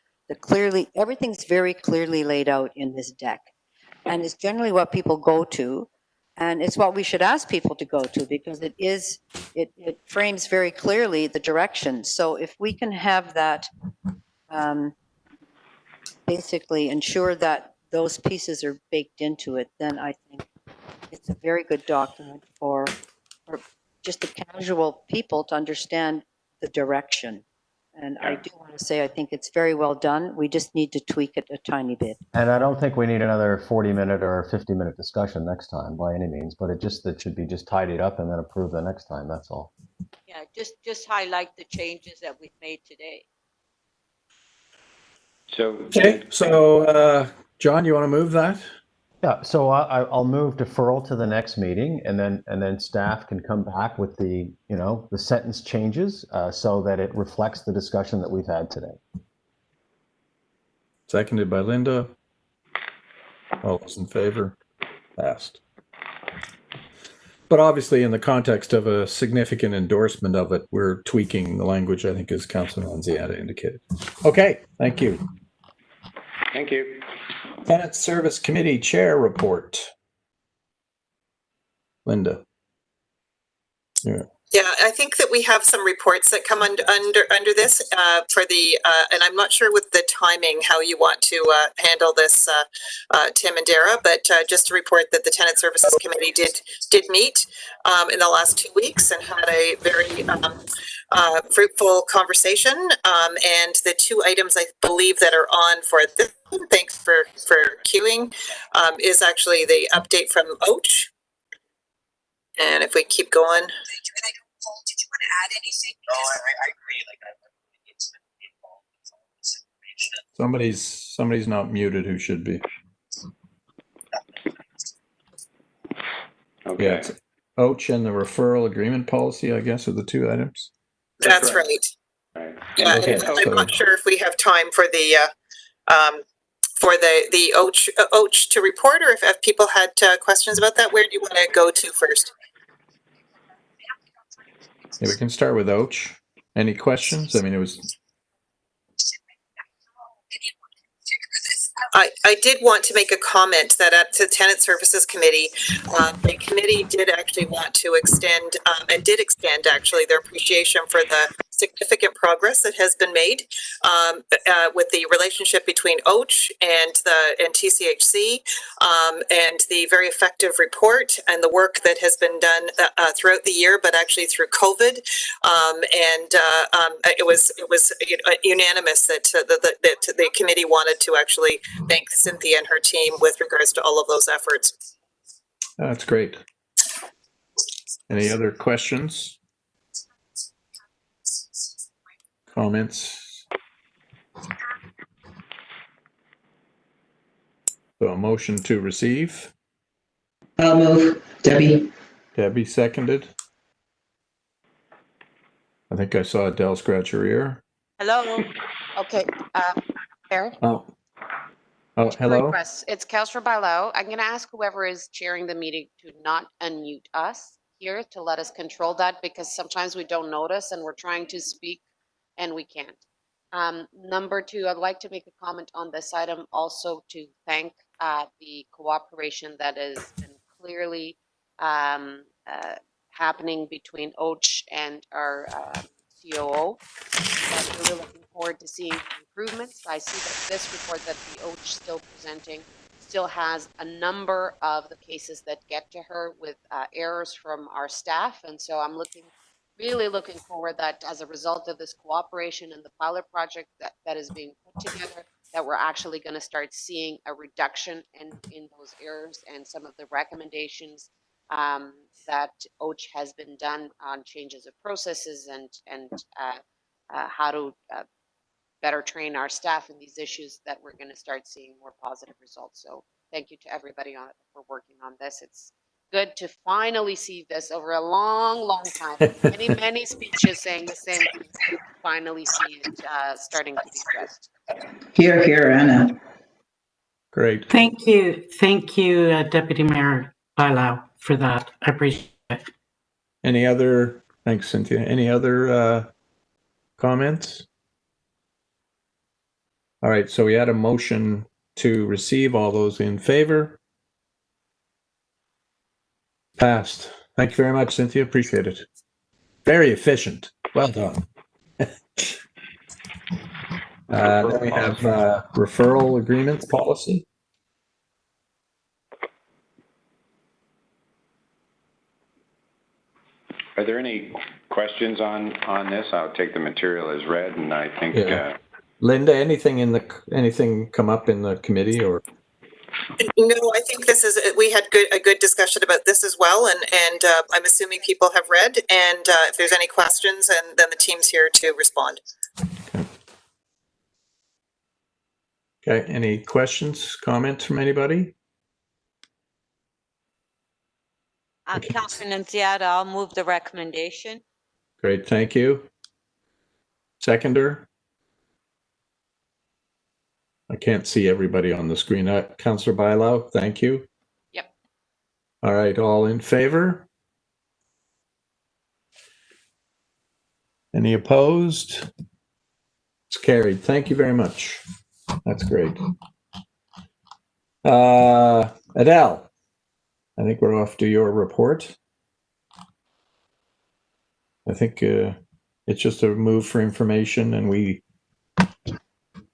Everything's very clearly laid out in this deck. And it's generally what people go to. And it's what we should ask people to go to because it frames very clearly the direction. So if we can have that basically ensure that those pieces are baked into it, then I think it's a very good document for just the casual people to understand the direction. And I do want to say, I think it's very well done. We just need to tweak it a tiny bit. And I don't think we need another 40-minute or 50-minute discussion next time by any means, but it should be just tidied up and then approved the next time. That's all. Yeah, just highlight the changes that we've made today. Okay, so John, you want to move that? Yeah, so I'll move deferral to the next meeting, and then staff can come back with the sentence changes so that it reflects the discussion that we've had today. Seconded by Linda. All those in favor? Passed. But obviously, in the context of a significant endorsement of it, we're tweaking the language, I think, as Councilor Nunziata indicated. Okay, thank you. Thank you. Tenant Service Committee Chair Report. Linda. Yeah, I think that we have some reports that come under this for the, and I'm not sure with the timing how you want to handle this, Tim and Dara, but just to report that the Tenant Services Committee did meet in the last 2 weeks and had a very fruitful conversation. And the two items I believe that are on for this, thanks for queuing, is actually the update from OACH. And if we keep going. Did you want to add anything? No, I agree. Somebody's not muted who should be. Okay. Yeah, it's OACH and the referral agreement policy, I guess, are the two items. That's right. Yeah, Okay, I'm not sure if we have time for the OACH to report, or if people had questions about that. Where do you want to go to first? Yeah, we can start with OACH. Any questions? I mean, it was. I did want to make a comment that at the Tenant Services Committee, the committee did actually want to extend and did extend actually their appreciation for the significant progress that has been made with the relationship between OACH and TCHC and the very effective report and the work that has been done throughout the year, but actually through COVID. It was unanimous that the committee wanted to actually thank Cynthia and her team with regards to all of those efforts. That's great. Any other questions? Comments? So a motion to receive. I'll move. Debbie. Debbie seconded. I think I saw Adele scratch her ear. Hello. Okay, Barry? Oh, hello? It's Councillor Bailao. I'm going to ask whoever is chairing the meeting to not unmute us here to let us control that, because sometimes we don't notice and we're trying to speak and we can't. Number two, I'd like to make a comment on this item also to thank the cooperation that has been clearly happening between OACH and our COO. I'm really looking forward to seeing improvements. I see that this report that the OACH still presenting still has a number of the cases that get to her with errors from our staff. And so I'm really looking forward that as a result of this cooperation and the pilot project that is being put together, that we're actually going to start seeing a reduction in those errors and some of the recommendations that OACH has been done on changes of processes and how to better train our staff in these issues, that we're going to start seeing more positive results. So thank you to everybody for working on this. It's good to finally see this over a long time. Many speeches saying the same thing. Finally see it starting to be addressed. Here, Anna. Great. Thank you, Deputy Mayor Bailao, for that. I appreciate it. Thanks, Cynthia. Any other comments? All right, so we had a motion to receive. All those in favor? Passed. Thank you very much, Cynthia. Appreciate it. Very efficient. Well done. Then we have referral agreements policy. Are there any questions on this? I'll take the material as read, and I think. Yeah. Linda, anything come up in the committee or? No, I think we had a good discussion about this as well, and I'm assuming people have read, and if there's any questions, and then the team's here to respond. Okay, any questions, comments from anybody? Councillor Nunziata, I'll move the recommendation. Great, thank you. Seconder? I can't see everybody on the screen. Councillor Bailão, thank you. Yep. All right, all in favor? Any opposed? It's carried. Thank you very much. That's great. Adele, I think we're off to your report. I think it's just a move for information, and we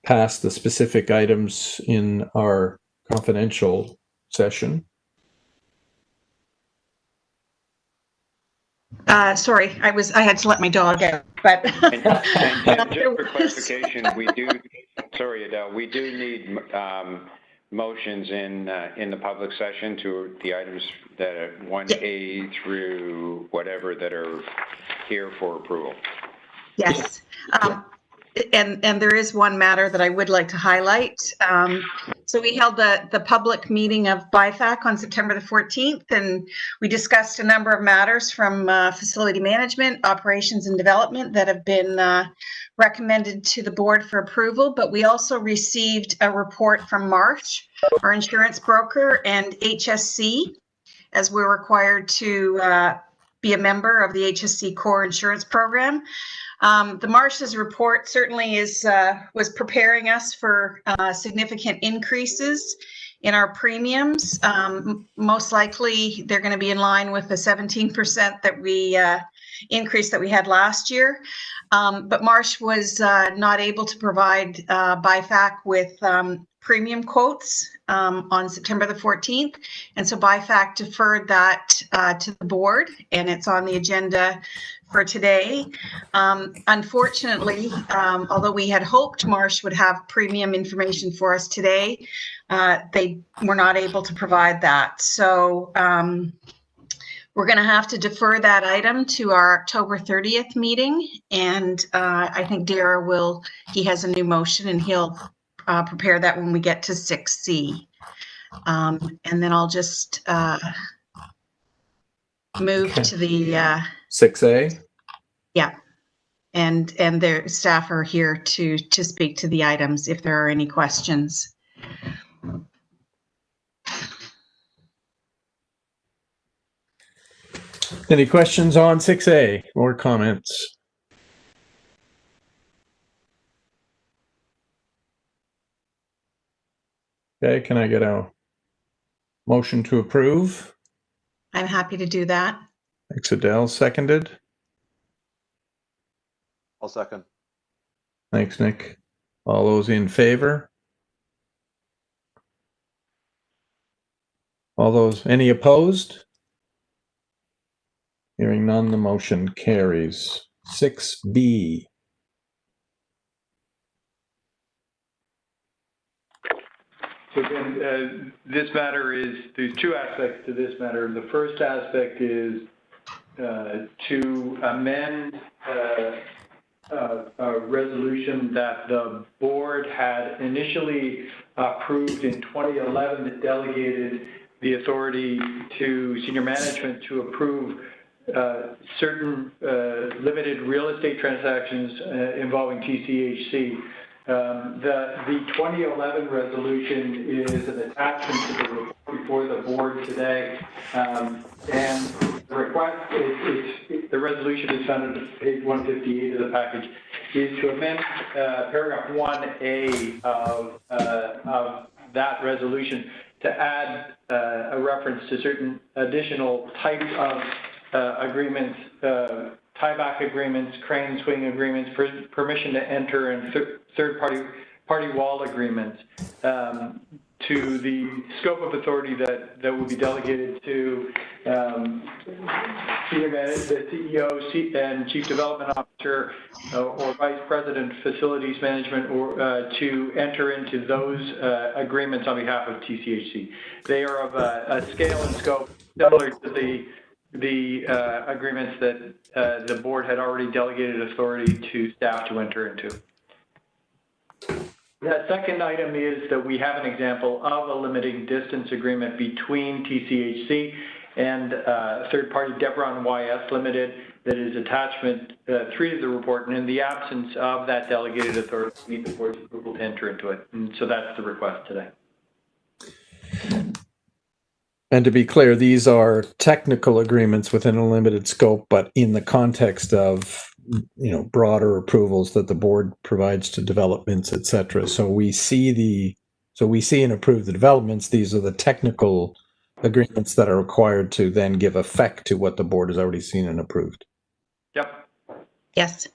pass the specific items in our confidential session. Sorry, I had to let my dog out, but. and just for clarification, sorry, Adele, we do need motions in the public session to the items that are 1A through whatever that are here for approval. Yes. And there is one matter that I would like to highlight. So we held the public meeting of BIFAC on September the 14th, and we discussed a number of matters from facility management, operations and development that have been recommended to the board for approval. But we also received a report from Marsh, our insurance broker, and HSC, as we're required to be a member of the HSC core insurance program. The Marsh's report certainly was preparing us for significant increases in our premiums. Most likely, they're going to be in line with the 17% that we increase that we had last year. But Marsh was not able to provide BIFAC with premium quotes on September the 14th. And so BIFAC deferred that to the board, and it's on the agenda for today. Unfortunately, although we had hoped Marsh would have premium information for us today, they were not able to provide that. So we're going to have to defer that item to our October 30th meeting. And I think Dara he has a new motion, and he'll prepare that when we get to 6C. And then I'll just move to the 6A. Yeah, and their staff are here to speak to the items if there are any questions. Any questions on 6A or comments? Okay, can I get a motion to approve? I'm happy to do that. Thanks, Adele. Seconded. I'll second. Thanks, Nick. All those in favor? Any opposed? Hearing none, the motion carries. 6B. So again, there's two aspects to this matter. The first aspect is to amend a resolution that the board had initially approved in 2011 that delegated the authority to senior management to approve certain limited real estate transactions involving TCHC. The 2011 resolution is an attachment to the report before the board today, and the request the resolution is found on page 158 of the package. is to amend paragraph 1A of that resolution to add a reference to certain additional types of agreements, tieback agreements, crane swing agreements, permission to enter, and third-party wall agreements to the scope of authority that would be delegated to the CEO and Chief Development Officer or Vice President Facilities Management or to enter into those agreements on behalf of TCHC. They are of a scale and scope similar to the agreements that the board had already delegated authority to staff to enter into. The second item is that we have an example of a limiting distance agreement between TCHC and third-party Devron YS Limited that is attachment 3 to the report, and in the absence of that delegated authority, we need the board's approval to enter into it. And so that's the request today. And to be clear, these are technical agreements within a limited scope, but in the context of broader approvals that the board provides to developments, et cetera. So we see and approve the developments. These are the technical agreements that are required to then give effect to what the board has already seen and approved. Yep. Yes.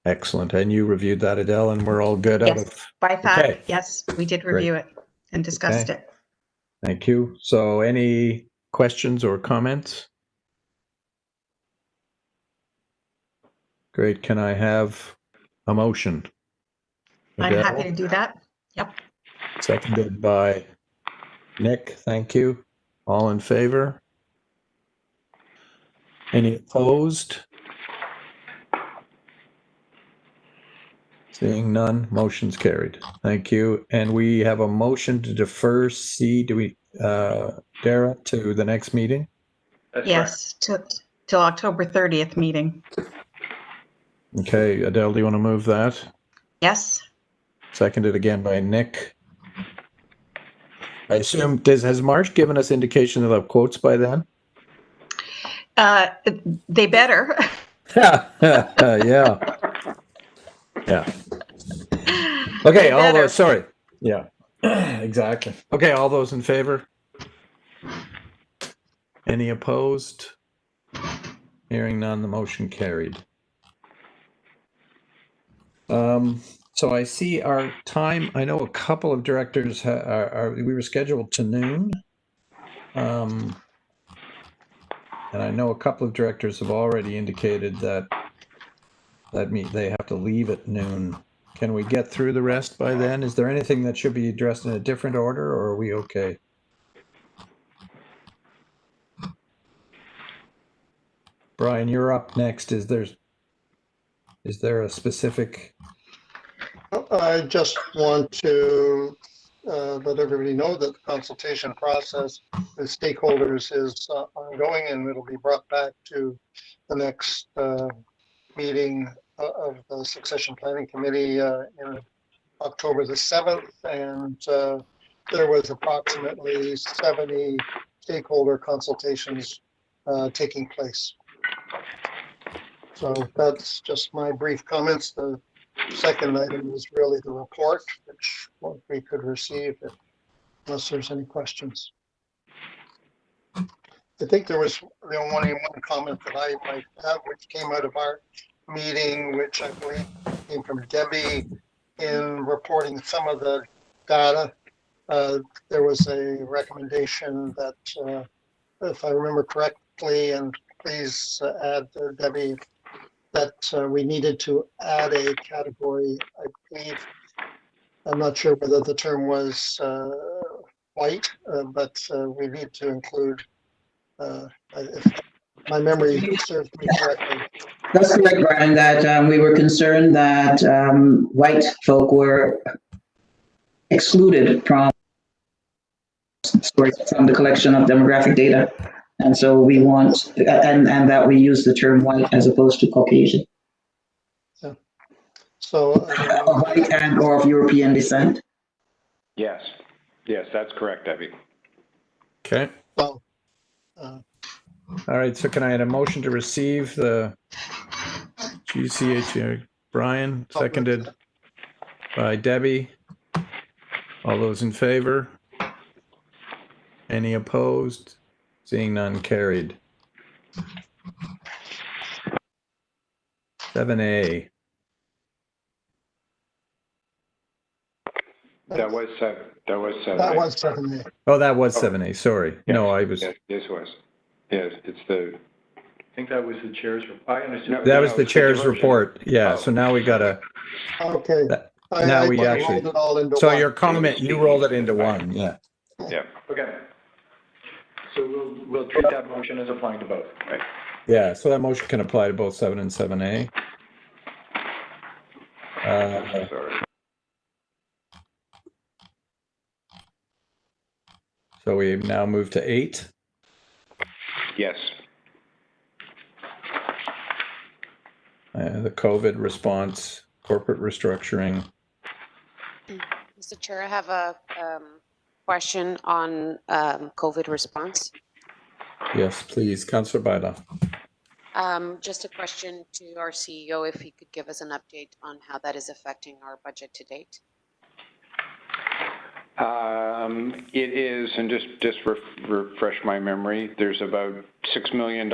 Excellent. And you reviewed that, Adele, and we're all good out of BIFAC, okay. yes, we did review it and discussed it. Thank you. So any questions or comments? Great. Can I have a motion? I'm happy to do that. Yep. Seconded by Nick. Thank you. All in favor? Any opposed? Seeing none, motion's carried. Thank you. And we have a motion to defer C. Do we, Dara, to the next meeting? That's yes, till October 30th meeting. Okay, Adele, do you want to move that? Yes. Seconded again by Nick. I assume, has Marsh given us indication of the quotes by then? They better. Yeah. Okay, all those, sorry. Yeah, exactly. Okay, all those in favor? Any opposed? Hearing none, the motion carried. So I see our time. I know a couple of directors we were scheduled to noon. And I know a couple of directors have already indicated that they have to leave at noon. Can we get through the rest by then? Is there anything that should be addressed in a different order, or are we okay? Brian, you're up next. Is there a specific? I just want to let everybody know that the consultation process with stakeholders is ongoing, and it'll be brought back to the next meeting of the Succession Planning Committee in October the 7th. And there was approximately 70 stakeholder consultations taking place. So that's just my brief comments. The second item is really the report, which we could receive unless there's any questions. I think there was only one comment that I might have, which came out of our meeting, which I believe came from Debbie in reporting some of the data. There was a recommendation that, if I remember correctly, and please add, Debbie, that we needed to add a category, I believe. I'm not sure whether the term was white, but we need to include, if my memory serves me correctly. That's correct, Brian, that we were concerned that white folk were excluded from the collection of demographic data. And so we want, and that we use the term white as opposed to Caucasian. Yeah. So white and or of European descent. Yes, that's correct, Debbie. Okay. So, all right. So can I have a motion to receive the TCHC Brian, seconded by Debbie. All those in favor? Any opposed? Seeing none, carried. 7A. That was 7. That was 7A. Oh, that was 7A, sorry. Yes, No, I was, yes, this was. Yes, it's the. I think that was the chair's, I understood. that was the chair's diversion. report. Yeah, Oh. so now we gotta, Okay. now I we rolled actually, it all into so one. your comment, you rolled it into one, yeah. Yeah. Okay. So we'll treat that motion as applying to both. Right. Yeah, so that motion can apply to both 7 and 7A. Sorry. So we now move to 8. Yes. The COVID response, corporate restructuring. Mr. Chair, I have a question on COVID response. Yes, please, Councillor Baila. Just a question to our CEO, if he could give us an update on how that is affecting our budget to date. It is, and just refresh my memory, there's about $6 million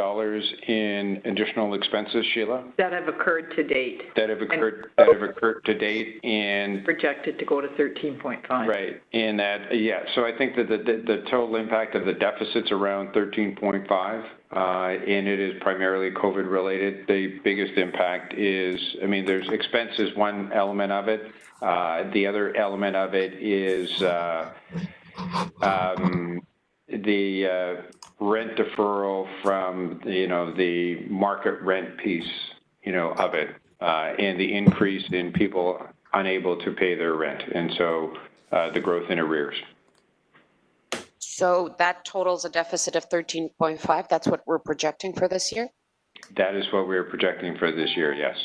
in additional expenses, Sheila? That have occurred to date. That have occurred to date, and projected to go to 13.5. right, and that, yeah, so I think that the total impact of the deficit's around 13.5, and it is primarily COVID related. The biggest impact is, I mean, there's expense is one element of it. The other element of it is the rent deferral from, the market rent piece, of it, and the increase in people unable to pay their rent, and so the growth in arrears. So that totals a deficit of 13.5. That's what we're projecting for this year? That is what we're projecting for this year, yes.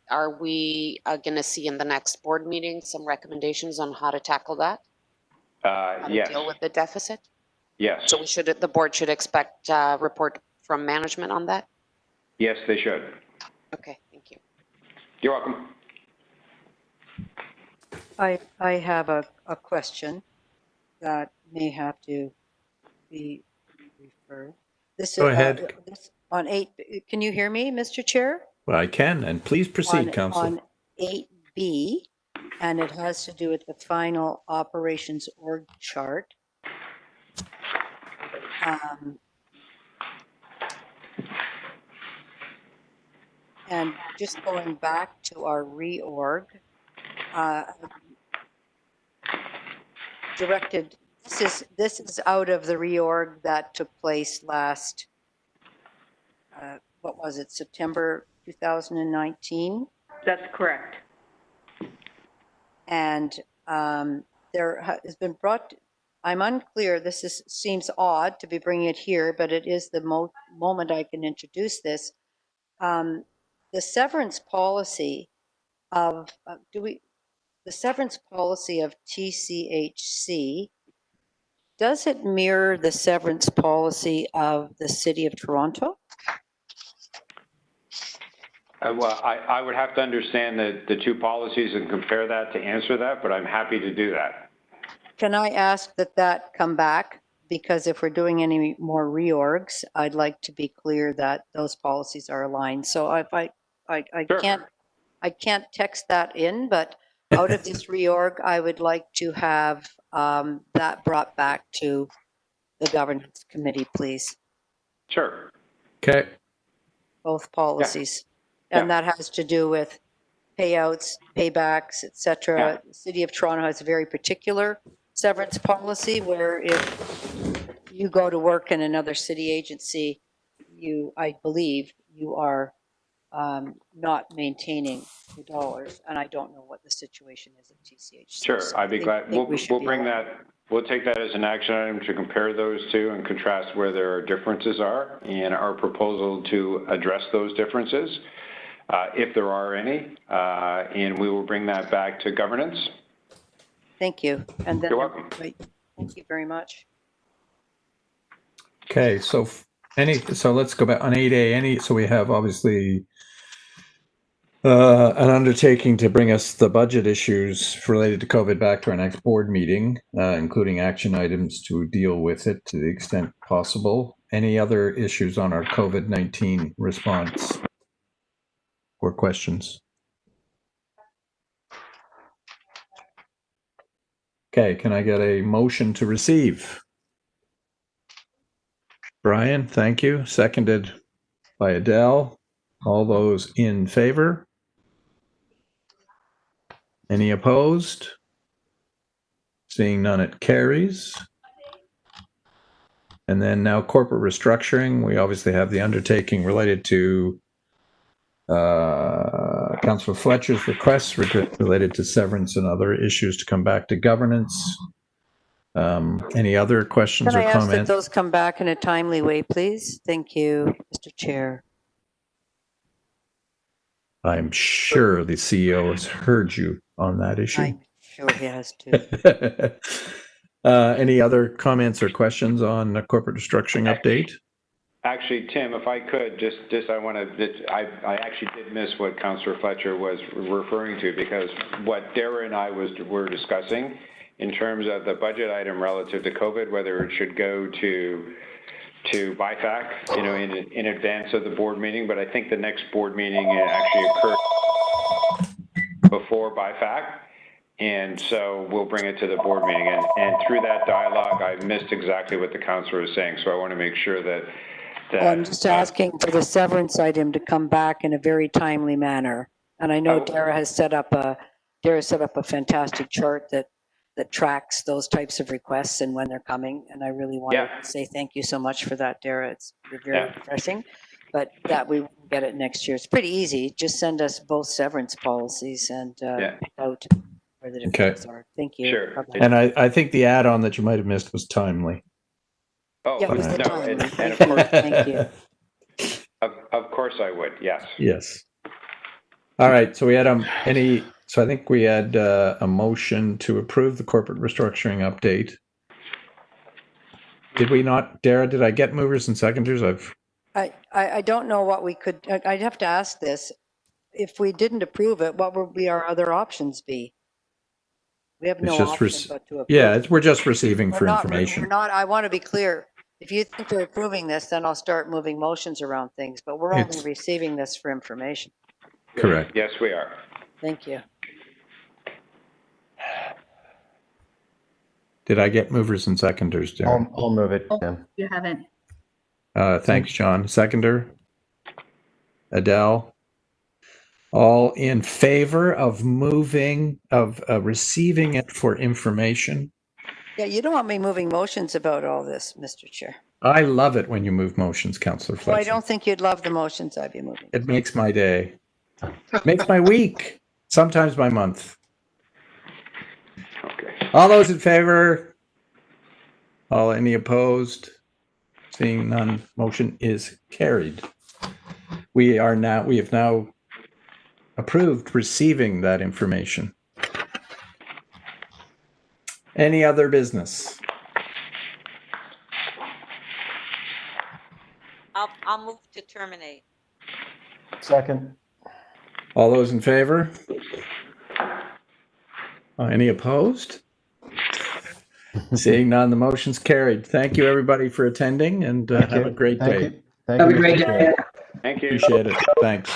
Are we going to see in the next board meeting some recommendations on how to tackle that? How Yes. to deal with the deficit? Yes. So the board should expect a report from management on that? Yes, they should. Okay, thank you. You're welcome. I have a question that may have to be referred. Go ahead. On 8, can you hear me, Mr. Chair? Well, I can, and please proceed, Councillor. On 8B, and it has to do with the final operations org chart. And just going back to our reorg, directed, this is out of the reorg that took place last, what was it, September 2019? That's correct. And there has been brought, I'm unclear, seems odd to be bringing it here, but it is the moment I can introduce this. The severance policy of, the severance policy of TCHC, does it mirror the severance policy of the City of Toronto? Well, I would have to understand the two policies and compare that to answer that, but I'm happy to do that. Can I ask that come back? Because if we're doing any more reorgs, I'd like to be clear that those policies are aligned. So if I Sure. can't text that in, but out of this reorg, I would like to have that brought back to the governance committee, please. Sure. Okay. Both policies. Yeah. And that has to do with payouts, paybacks, et cetera. Yeah. The City of Toronto has a very particular severance policy where if you go to work in another city agency, I believe you are not maintaining the dollars, and I don't know what the situation is at TCHC. Sure, So I'd be glad. We'll bring aligned. that. We'll take that as an action item to compare those two and contrast where their differences are and our proposal to address those differences, if there are any, and we will bring that back to governance. Thank you. And then You're welcome. Thank you very much. Okay, so So let's go back on 8A. So we have obviously an undertaking to bring us the budget issues related to COVID back to our next board meeting, including action items to deal with it to the extent possible. Any other issues on our COVID-19 response or questions? Okay, can I get a motion to receive? Brian, thank you. Seconded by Adele. All those in favor? Any opposed? Seeing none, it carries. And then now corporate restructuring. We obviously have the undertaking related to Councillor Fletcher's requests related to severance and other issues to come back to governance. Any other questions Can or I ask that comments? those come back in a timely way, please? Thank you, Mr. Chair. I'm sure the CEO has heard you on that issue. I'm sure he has to. Any other comments or questions on the corporate restructuring update? Actually, Tim, if I could, I actually did miss what Councillor Fletcher was referring to, because what Dara and I were discussing in terms of the budget item relative to COVID, whether it should go to BIFAC, in advance of the board meeting, but I think the next board meeting actually occurred before BIFAC. And so we'll bring it to the board meeting. And through that dialogue, I missed exactly what the councillor was saying. So I want to make sure that I'm just asking for the severance item to come back in a very timely manner. And I know Dara set up a fantastic chart that tracks those types of requests and when they're coming. And I really want to say thank you so much for that, Dara. It's very refreshing. But that we get it next year. It's pretty easy. Just send us both severance policies and pick out where the differences are. Thank you. Sure. Bye-bye. And I think the add-on that you might have missed was timely. Oh, yeah, it was the no, timely. and of course, Thank you. Of course I would, yes. Yes. All right, so we had so I think we had a motion to approve the corporate restructuring update. Did we not, Dara, did I get movers and seconders? I don't know what we could, I'd have to ask this. If we didn't approve it, what would be our other options be? We have no option but to approve. Yeah, we're just receiving for information. We're not, I want to be clear. If you think we're approving this, then I'll start moving motions around things, but we're only receiving this for information. Correct. Yes, we are. Thank you. Did I get movers and seconders, Dara? I'll move it, Tim. You haven't. Thanks, John. Seconder? Adele? All in favor of receiving it for information? Yeah, you don't want me moving motions about all this, Mr. Chair. I love it when you move motions, Councillor Fletcher. Well, I don't think you'd love the motions I'd be moving. It makes my day. Makes my week. Sometimes my month. Okay. All those in favor? Any opposed? Seeing none, motion is carried. We have now approved receiving that information. Any other business? I'll move to terminate. Second. All those in favor? Any opposed? Seeing none, the motion's carried. Thank you, everybody, for attending, and have a great day. Thank Have you, a great Mr. Chair. day. Thank you. Appreciate it. Thanks.